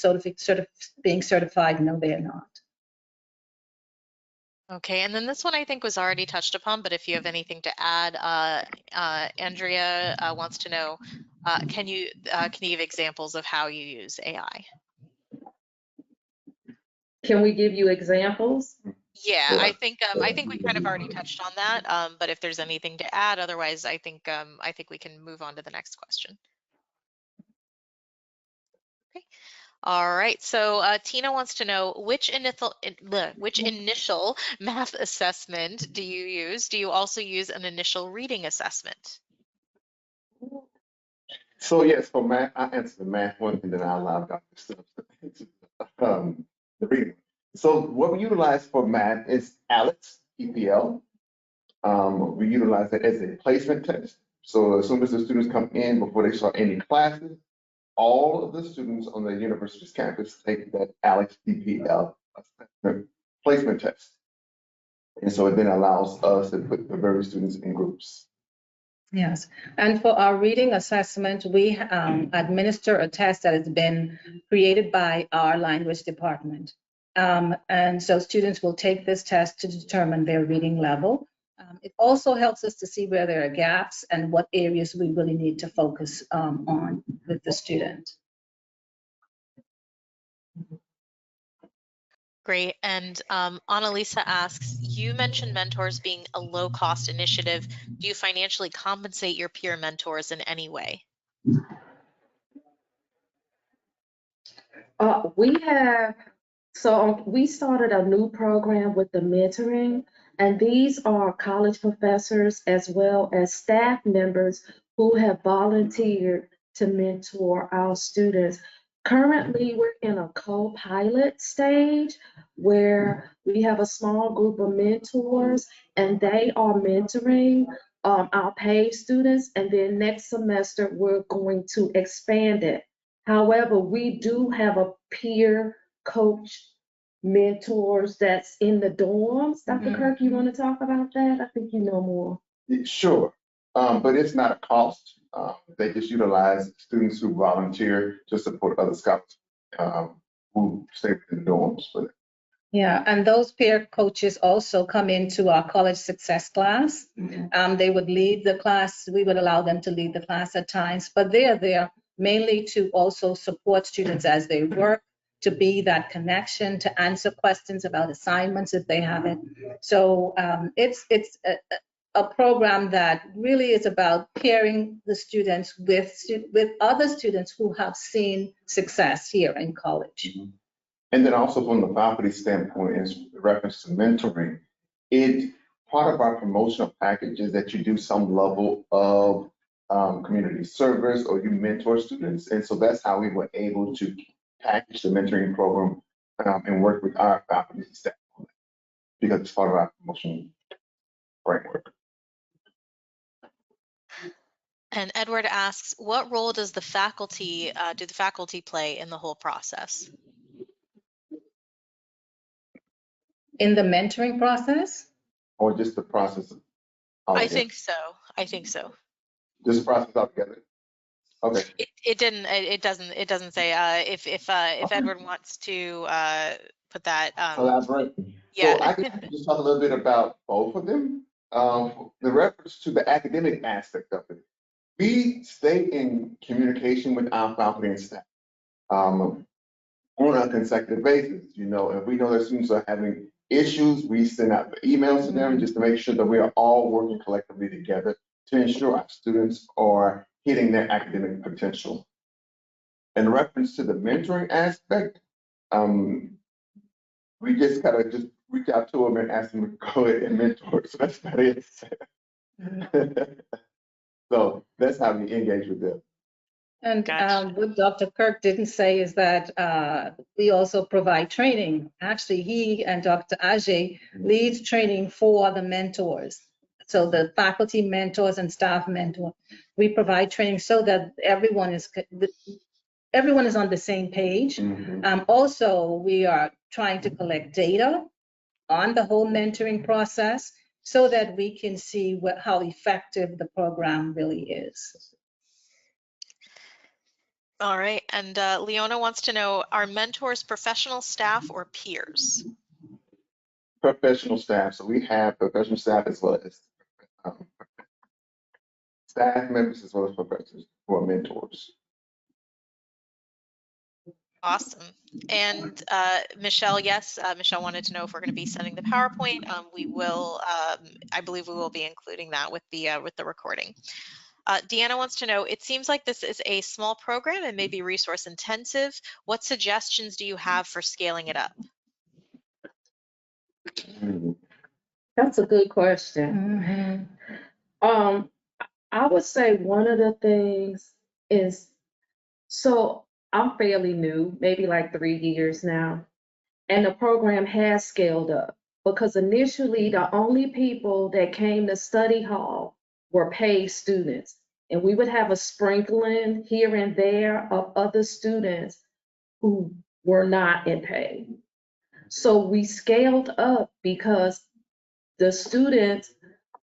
being certified, no, they are not. Okay, and then this one I think was already touched upon, but if you have anything to add, Andrea wants to know, can you give examples of how you use AI? Can we give you examples? Yeah, I think we kind of already touched on that, but if there's anything to add, otherwise I think we can move on to the next question. Okay. All right, so Tina wants to know which initial math assessment do you use? Do you also use an initial reading assessment? So yes, for math, I answer the math one, and then I'll allow Dr. Stubbs to answer the reading. So what we utilize for math is ALEKS, EPL. We utilize it as a placement test. So as soon as the students come in, before they start any classes, all of the students on the university's campus take that ALEKS EPL placement test. And so it then allows us to put the various students in groups. Yes, and for our reading assessment, we administer a test that has been created by our language department. And so students will take this test to determine their reading level. It also helps us to see where there are gaps and what areas we really need to focus on with the student. Great. And Annalisa asks, you mentioned mentors being a low-cost initiative. Do you financially compensate your peer mentors in any way? We started a new program with the mentoring, and these are college professors as well as staff members who have volunteered to mentor our students. Currently, we're in a co-pilot stage where we have a small group of mentors and they are mentoring our PAVE students, and then next semester we're going to expand it. However, we do have a peer coach mentors that's in the dorms. Dr. Kirk, you want to talk about that? I think you know more. Sure, but it's not a cost. They just utilize students who volunteer to support other scholars who stay in the dorms for it. Yeah, and those peer coaches also come into our college success class. They would lead the class. We would allow them to lead the class at times, but they are there mainly to also support students as they work, to be that connection, to answer questions about assignments if they have it. So it's a program that really is about pairing the students with other students who have seen success here in college. Mm-hmm. And then also from the faculty standpoint, in reference to mentoring, part of our promotional package is that you do some level of community service or you mentor students. And so that's how we were able to package the mentoring program and work with our faculty and staff on that, because it's part of our promotional framework. And Edward asks, what role does the faculty play in the whole process? In the mentoring process? or just the process? I altogether? think so. I think so. Just the process altogether? Okay. It doesn't say if Edward wants to put that. Elaborate. Yeah. So I can just talk a little bit about both of them. The reference to the academic aspect of it. We stay in communication with our faculty and staff on a consecutive basis. You know, if we know that students are having issues, we send out the emails to them just to make sure that we are all working collectively together to ensure our students are hitting their academic potential. In reference to the mentoring aspect, we just kind of just reach out to them and ask them to go ahead and mentor. So that's about it. So that's how we engage with them. And Gotcha. what Dr. Kirk didn't say is that we also provide training. Actually, he and Dr. Ajay leads training for the mentors. So the faculty mentors and staff mentor, we provide training so that everyone is on the same page. Also, we are trying to collect data on the whole mentoring process so that we can see how effective the program really is. All right. And Leona wants to know, are mentors professional staff or peers? Professional staff. So we have professional staff as well as staff members as well as professors who are mentors. Awesome. And Michelle, yes, Michelle wanted to know if we're going to be sending the PowerPoint. We will. I believe we will be including that with the recording. Deanna wants to know, it seems like this is a small program and maybe resource intensive. What suggestions do you have for scaling it up? That's a good question. I would say one of the things is, so I'm fairly new, maybe like 3 years now, and the program has scaled up because initially the only people that came to study hall were PAVE students, and we would have a sprinkling here and there of other students who were not in PAVE. So we scaled up because the students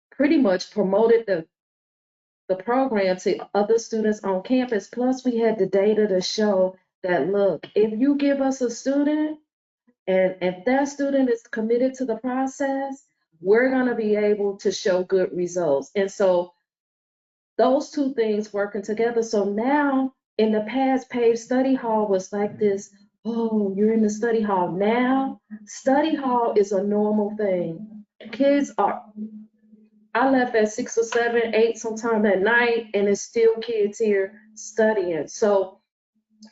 pretty much promoted the program to other students on campus. Plus, we had the data to show that, look, if you give us a student, and if that student is committed to the process, we're going to be able to show good results. And so those two things working together. So now in the past, PAVE study hall was like this, oh, you're in the study hall. Now, study hall is a normal thing. Kids are, I left at 6 or 7, 8 sometime at night, and it's still kids here studying. So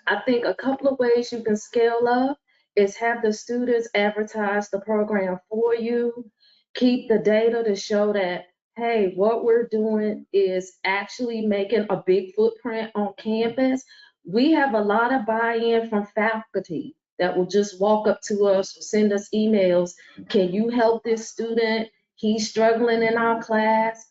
I think a couple of ways you can scale up is have the students advertise the program for you, keep the data to show that, hey, what we're doing is actually making a big footprint on campus. We have a lot of buy-in from faculty that will just walk up to us, send us emails. Can you help this student? He's struggling in our class.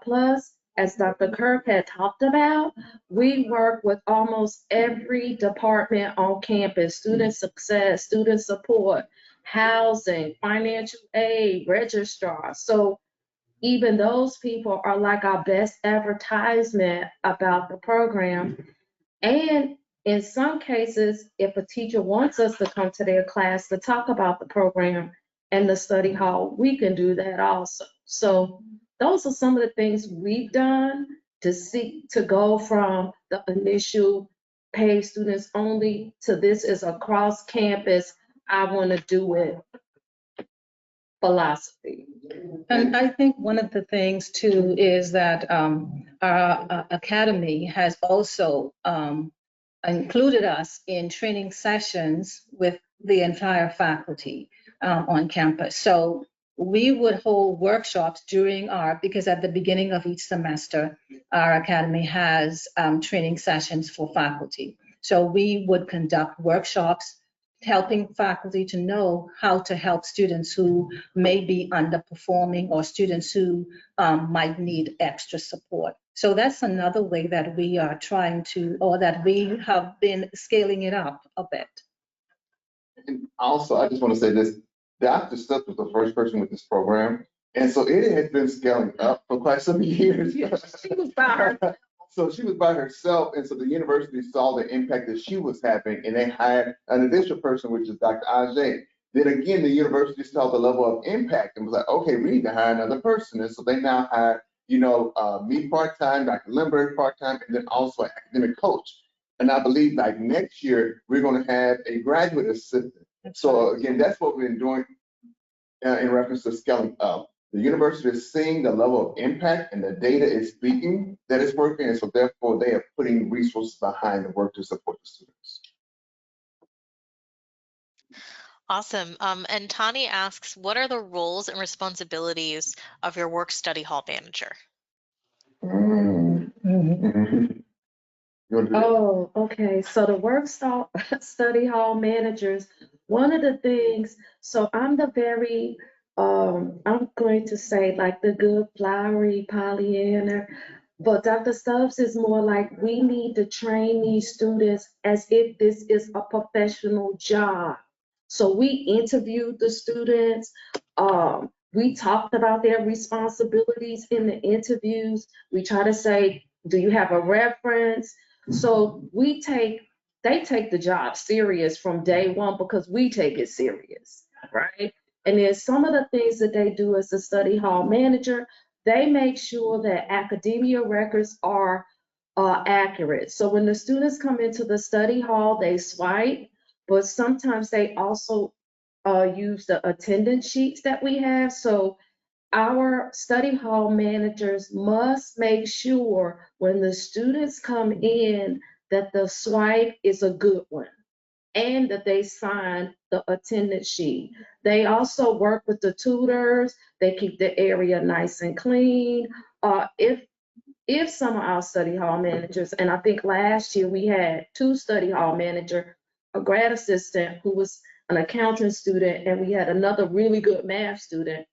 Plus, as Dr. Kirk had talked about, we work with almost every department on campus: student success, student support, housing, financial aid, registrar. So even those people are like our best advertisement about the program. And in some cases, if a teacher wants us to come to their class to talk about the program and the study hall, we can do that also. So those are some of the things we've done to seek to go from the initial PAVE students only to this is a cross campus, I want to do it philosophy. And I think one of the things too is that our academy has also included us in training sessions with the entire faculty on campus. So we would hold workshops because at the beginning of each semester, our academy has training sessions for faculty. So we would conduct workshops helping faculty to know how to help students who may be underperforming or students who might need extra support. So that's another way that we are trying to, or that we have been scaling it up a bit. And also, I just want to say this, Dr. Stubbs was the first person with this program. And so it has been scaling up for quite some years. She was by her. So she was by herself, and so the university saw the impact that she was having, and they hired an additional person, which is Dr. Ajay. Then again, the university saw the level of impact and was like, okay, we need to hire another person. And so they now hire, me part-time, Dr. Lindbergh part-time, and then also an academic coach. And I believe like next year, we're going to have a graduate assistant. So again, that's what we've been doing in reference to scaling up. The university is seeing the level of impact and the data is speaking that it's working, and so therefore they are putting resources behind the work to support the students. Awesome. And Tani asks, what are the roles and responsibilities of your work study hall manager? Oh, okay. So the work study hall managers, one of the things, so I'm the very, I'm going to say like the good flowery Pollyanna, but Dr. Stubbs is more like we need to train these students as if this is a professional job. So we interviewed the students. We talked about their responsibilities in the interviews. We try to say, do you have a reference? So they take the job serious from day one because we take it serious, right? And then some of the things that they do as a study hall manager, they make sure that academia records are accurate. So when the students come into the study hall, they swipe, but sometimes they also use the attendance sheets that we have. So our study hall managers must make sure when the students come in that the swipe is a good one and that they sign the attendance sheet. They also work with the tutors. They keep the area nice and clean. If some of our study hall managers, and I think last year we had 2 study hall managers, a grad assistant who was an accounting student, and we had another really good math student.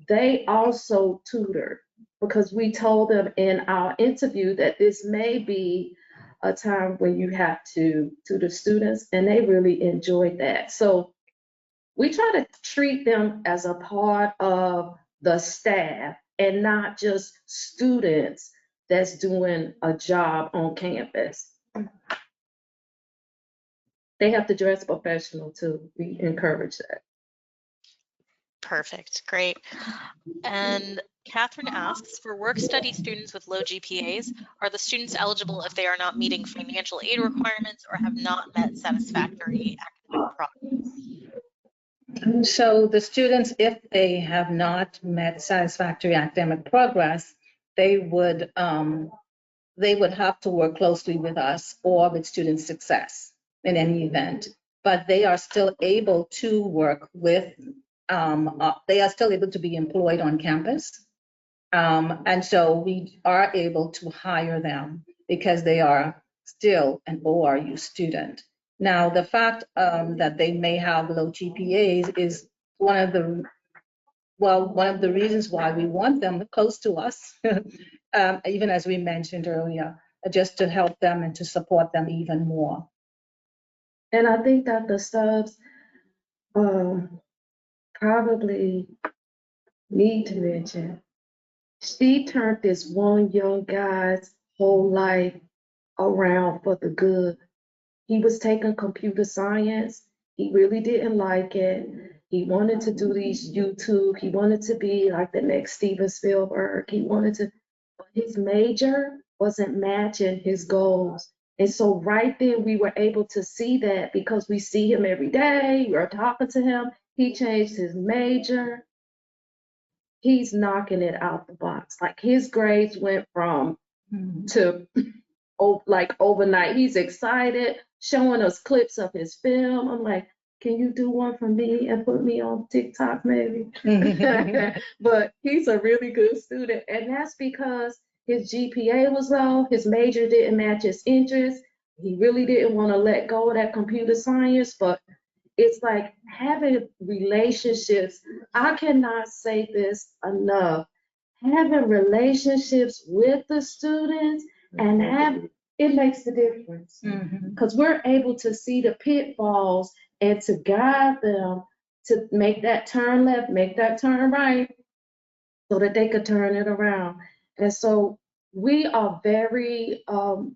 They also tutored because we told them in our interview that this may be a time when you have to tutor students, and they really enjoyed that. So we try to treat them as a part of the staff and not just students that's doing a job on campus. They have to dress professional too. We encourage that. Perfect, great. And Catherine asks, for work study students with low GPAs, are the students eligible if they are not meeting financial aid requirements or have not met satisfactory academic progress? So the students, if they have not met satisfactory academic progress, they would have to work closely with us or with student success in any event. But they are still able to work with, they are still able to be employed on campus. And so we are able to hire them because they are still an ORU student. Now, the fact that they may have low GPAs is one of the reasons why we want them close to us, even as we mentioned earlier, just to help them and to support them even more. And I think Dr. Stubbs probably need to mention, she turned this one young guy's whole life around for the good. He was taking computer science. He really didn't like it. He wanted to do these YouTube. He wanted to be like the next Steven Spielberg. But his major wasn't matching his goals. And so right then we were able to see that because we see him every day. We're talking to him. He changed his major. He's knocking it out the box. Like his grades went from to like overnight. He's excited, showing us clips of his film. I'm like, can you do one for me and put me on TikTok maybe? But he's a really good student. And that's because his GPA was low. His major didn't match his interest. He really didn't want to let go of that computer science, but it's like having relationships. I cannot say this enough. Having relationships with the students and it makes the difference because we're able to see the pitfalls and to guide them to make that turn left, make that turn right, so that they could turn it around. And so we are very, how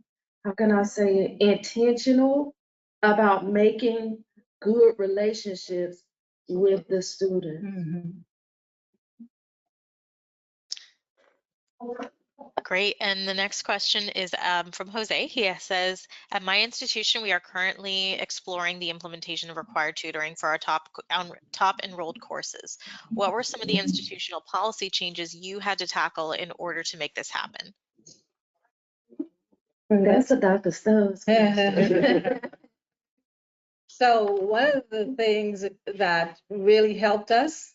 can I say it, intentional about making good relationships with the student. Mhm. Great. And the next question is from Jose. He says, at my institution, we are currently exploring the implementation of required tutoring for our top enrolled courses. What were some of the institutional policy changes you had to tackle in order to make this happen? That's a Dr. Stubbs question. So one of the things that really helped us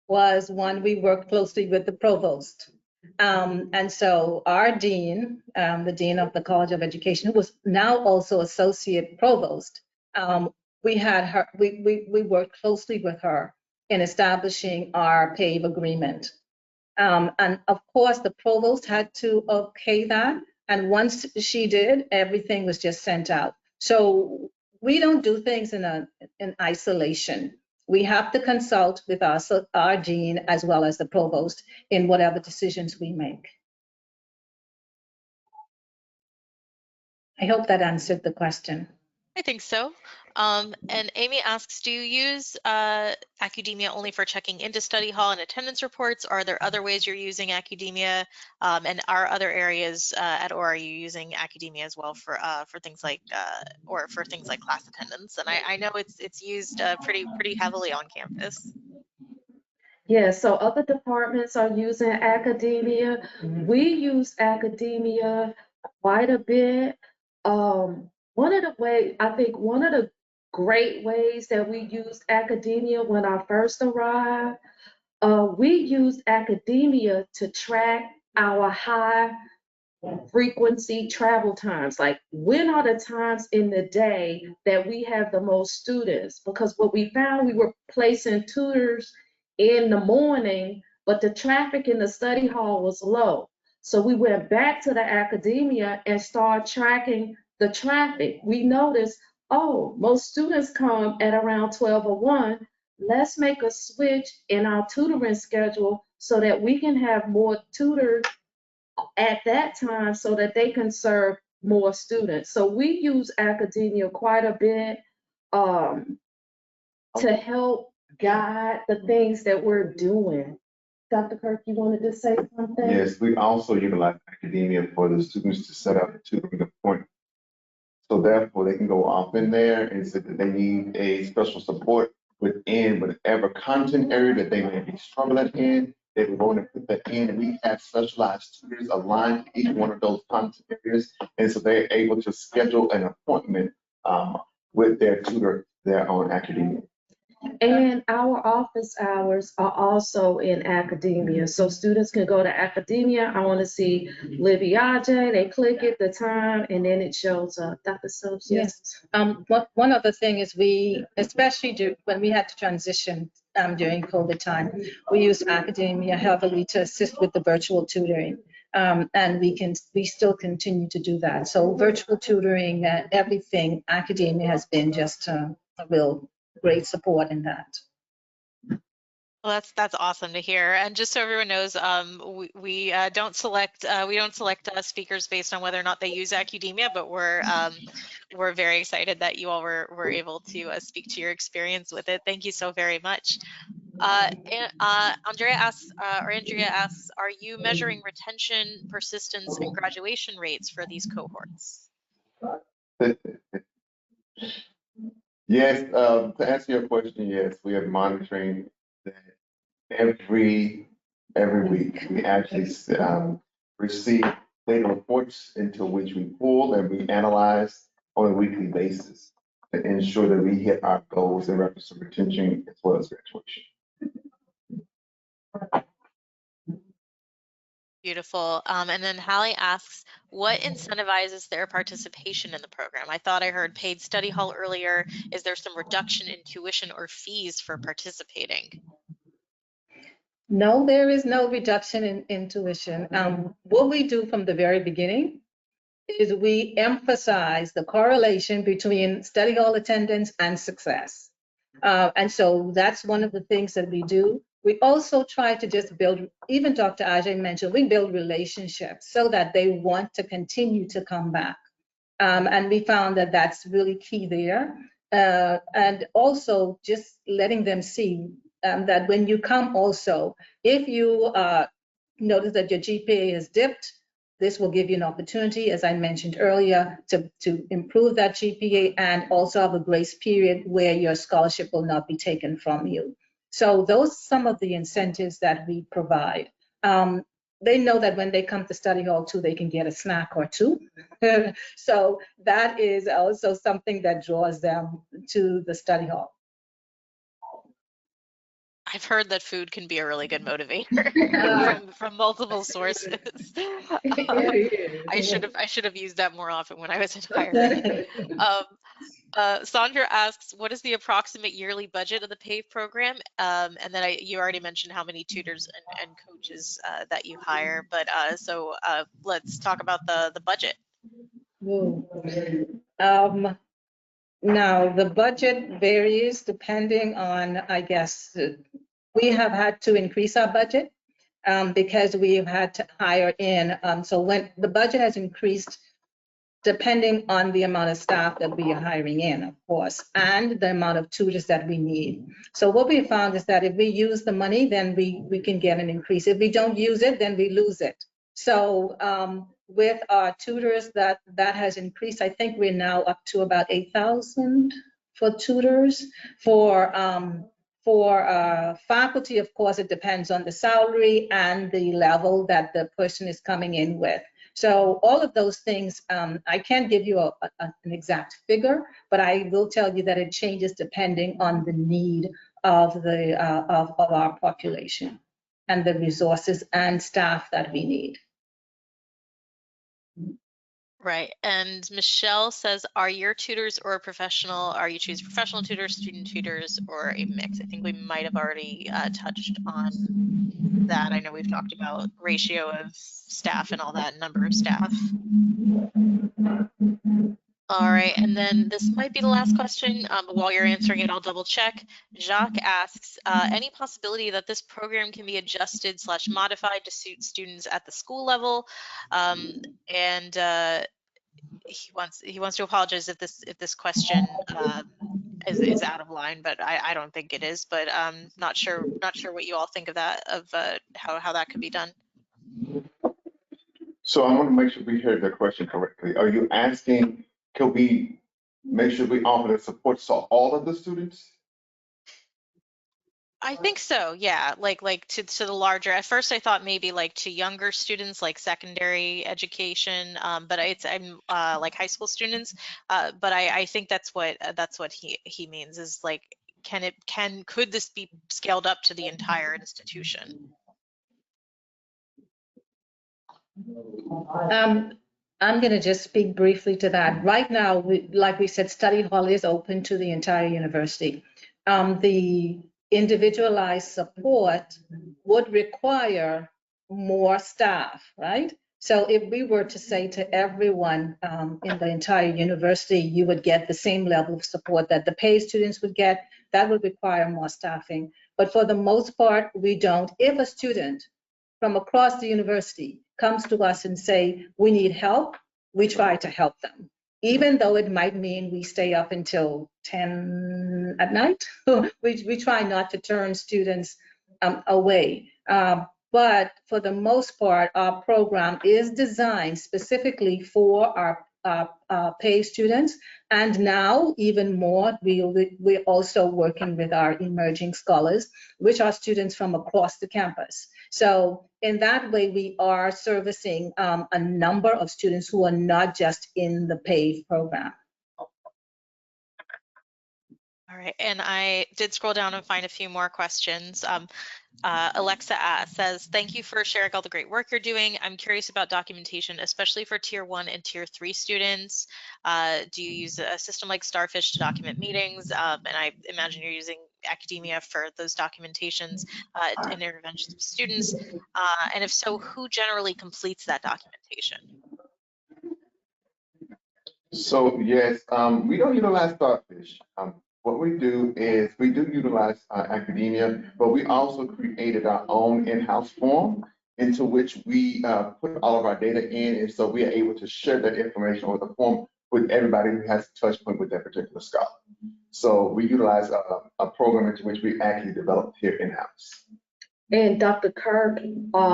was, one, we worked closely with the provost. And so our dean, the dean of the College of Education, who was now also associate provost, we had her, we worked closely with her in establishing our PAVE agreement. And of course, the provost had to okay that. And once she did, everything was just sent out. So we don't do things in isolation. We have to consult with our dean as well as the provost in whatever decisions we make. I hope that answered the question. I think so. And Amy asks, do you use academia only for checking into study hall and attendance reports? Or are there other ways you're using academia? And are other areas at OR, are you using academia as well for things like or for things like class attendance? And I know it's used pretty heavily on campus. Yeah, so other departments are using academia. We use academia quite a bit. One of the great ways that we used academia when I first arrived, we used academia to track our high frequency travel times. Like, when are the times in the day that we have the most students? Because what we found, we were placing tutors in the morning, but the traffic in the study hall was low. So we went back to the academia and started tracking the traffic. We noticed, oh, most students come at around 12:01. Let's make a switch in our tutoring schedule so that we can have more tutors at that time so that they can serve more students. So we use academia quite a bit to help guide the things that we're doing. Dr. Kirk, you wanted to say something? Yes, we also utilize academia for the students to set up a tutoring appointment. So therefore, they can go off in there and say that they need a special support within whatever content area that they may be struggling in. They can go and put that in, and we have specialized tutors aligned to each one of those content areas. And so they're able to schedule an appointment with their tutor there on academia. And our office hours are also in academia. So students can go to academia. I want to see Liviaje. They click it, the time, and then it shows up. Dr. Stubbs, yes. One other thing is we, especially when we had to transition during COVID time, we used academia heavily to assist with the virtual tutoring. And we still continue to do that. So virtual tutoring, everything, academia has been just a real great support in that. Well, that's awesome to hear. And just so everyone knows, we don't select speakers based on whether or not they use academia, but we're very excited that you all were able to speak to your experience with it. Thank you so very much. Andrea asks, are you measuring retention, persistence, and graduation rates for these cohorts? Yes, to answer your question, yes, we are monitoring that every week. We actually receive data reports into which we pull and we analyze on a weekly basis to ensure that we hit our goals in reference to retention as well as graduation. Beautiful. And then Hallie asks, what incentivizes their participation in the program? I thought I heard paid study hall earlier. Is there some reduction in tuition or fees for participating? No, there is no reduction in tuition. What we do from the very beginning is we emphasize the correlation between study hall attendance and success. And so that's one of the things that we do. We also try to just build, even Dr. Ajay mentioned, we build relationships so that they want to continue to come back. And we found that that's really key there. And also just letting them see that when you come also, if you notice that your GPA has dipped, this will give you an opportunity, as I mentioned earlier, to improve that GPA and also have a grace period where your scholarship will not be taken from you. So those are some of the incentives that we provide. They know that when they come to study hall too, they can get a snack or two. So that is also something that draws them to the study hall. I've heard that food can be a really good motivator from multiple sources. I should have used that more often when I was in higher ed. Sandra asks, what is the approximate yearly budget of the PAVE program? And then you already mentioned how many tutors and coaches that you hire, but so let's talk about the budget. Now, the budget varies depending on, I guess, we have had to increase our budget because we've had to hire in. So when the budget has increased, depending on the amount of staff that we are hiring in, of course, and the amount of tutors that we need. So what we found is that if we use the money, then we can get an increase. If we don't use it, then we lose it. So with our tutors, that has increased. I think we're now up to about 8,000 for tutors. For faculty, of course, it depends on the salary and the level that the person is coming in with. So all of those things, I can't give you an exact figure, but I will tell you that it changes depending on the need of our population and the resources and staff that we need. Right, and Michelle says, are your tutors or professional, are you choose professional tutors, student tutors, or a mix? I think we might have already touched on that. I know we've talked about ratio of staff and all that, number of staff. All right, and then this might be the last question. But while you're answering it, I'll double check. Jacques asks, any possibility that this program can be adjusted / modified to suit students at the school level? He wants to apologize if this question is out of line, but I don't think it is. But not sure what you all think of that, of how that could be done. So I want to make sure we heard the question correctly. Are you asking, can we make sure we offer the support to all of the students? I think so, yeah. Like to the larger. At first, I thought maybe like to younger students, like secondary education, but I'm like high school students. But I think that's what he means is like, could this be scaled up to the entire institution? I'm going to just speak briefly to that. Right now, like we said, study hall is open to the entire university. The individualized support would require more staff, right? So if we were to say to everyone in the entire university, you would get the same level of support that the PAVE students would get, that would require more staffing. But for the most part, we don't. If a student from across the university comes to us and say, we need help, we try to help them. Even though it might mean we stay up until 10 at night, we try not to turn students away. But for the most part, our program is designed specifically for our PAVE students. And now even more, we're also working with our emerging scholars, which are students from across the campus. So in that way, we are servicing a number of students who are not just in the PAVE program. All right, and I did scroll down and find a few more questions. Alexa says, thank you for sharing all the great work you're doing. I'm curious about documentation, especially for Tier 1 and Tier 3 students. Do you use a system like Starfish to document meetings? And I imagine you're using academia for those documentations and interventions with students. And if so, who generally completes that documentation? So yes, we don't utilize Starfish what we do is we do utilize academia, but we also created our own in-house form into which we put all of our data in, and so we are able to share that information or the form with everybody who has a touch point with that particular scholar. So we utilize a program into which we actually developed here in-house. And Dr. Kirk,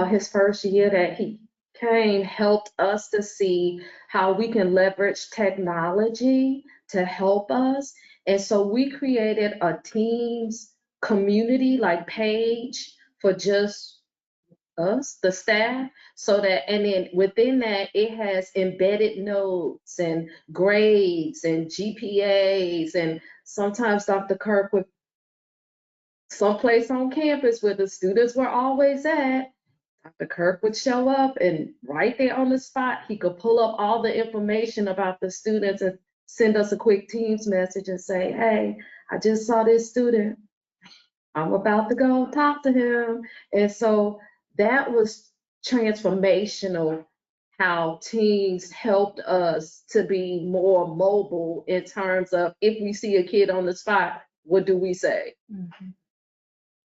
his first year that he came, helped us to see how we can leverage technology to help us. And so we created a Teams community like page for just us, the staff, so that, and then within that, it has embedded notes and grades and GPAs. And sometimes Dr. Kirk would someplace on campus where the students were always at, Dr. Kirk would show up, and right there on the spot, he could pull up all the information about the students and send us a quick Teams message and say, hey, I just saw this student. I'm about to go talk to him. And so that was transformational, how Teams helped us to be more mobile in terms of if we see a kid on the spot, what do we say? Mm-hmm.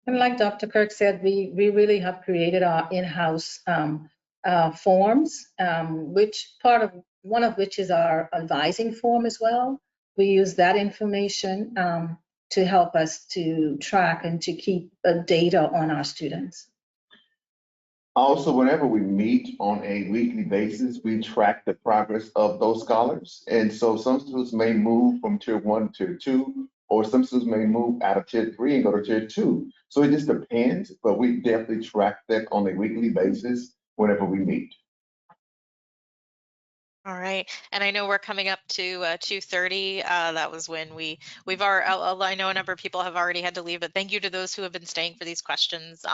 And like Dr. Kirk said, we really have created our in-house forms, one of which is our advising form as well. We use that information to help us to track and to keep data on our students. Also, whenever we meet on a weekly basis, we track the progress of those scholars. And so some students may move from tier 1 to tier 2, or some students may move out of tier 3 and go to tier 2. So it just depends, but we definitely track that on a weekly basis whenever we meet. All right, and I know we're coming up to 2:30. That was when we've already. I know a number of people have already had to leave, but thank you to those who have been staying for these questions.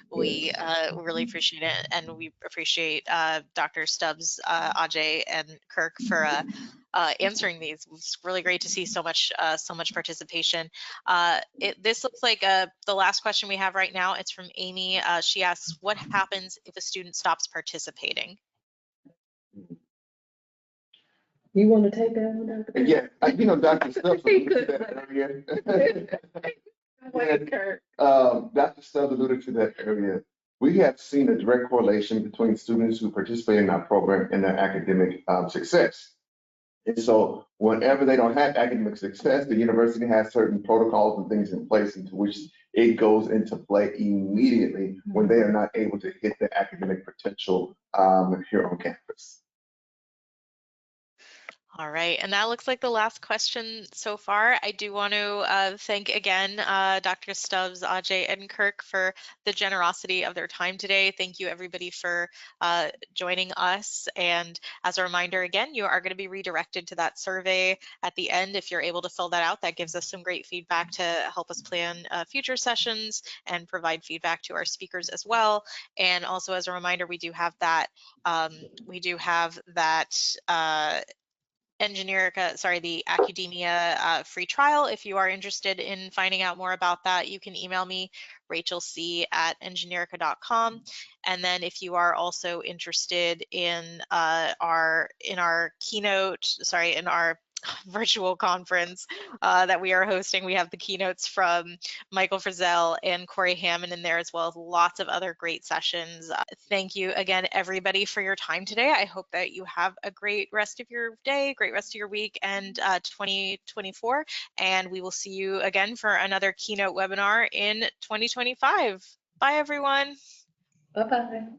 We really appreciate it, and we appreciate Dr. Stubbs, Ajay, and Kirk for answering these. It's really great to see so much participation. This looks like the last question we have right now. It's from Amy. She asks, "What happens if a student stops participating?" You want to take that one, Dr. Kirk? Yeah, Dr. Stubbs alluded to that earlier. Dr. Stubbs alluded to that earlier. We have seen a direct correlation between students who participate in our program and their academic success. And so whenever they don't have academic success, the university has certain protocols and things in place into which it goes into play immediately when they are not able to hit their academic potential here on campus. All right, and that looks like the last question so far. I do want to thank again Dr. Stubbs, Ajay, and Kirk for the generosity of their time today. Thank you everybody for joining us. And as a reminder, again, you are going to be redirected to that survey at the end. If you're able to fill that out, that gives us some great feedback to help us plan future sessions and provide feedback to our speakers as well. And also as a reminder, we do have that the academia free trial. If you are interested in finding out more about that, you can email me, rachelc@engineerica.com. And then if you are also interested in our virtual conference that we are hosting, we have the keynotes from Michael Frizzell and Corey Hammond in there, as well as lots of other great sessions. Thank you again, everybody, for your time today. I hope that you have a great rest of your day, great rest of your week, and 2024. And we will see you again for another keynote webinar in 2025. Bye, everyone. Bye-bye.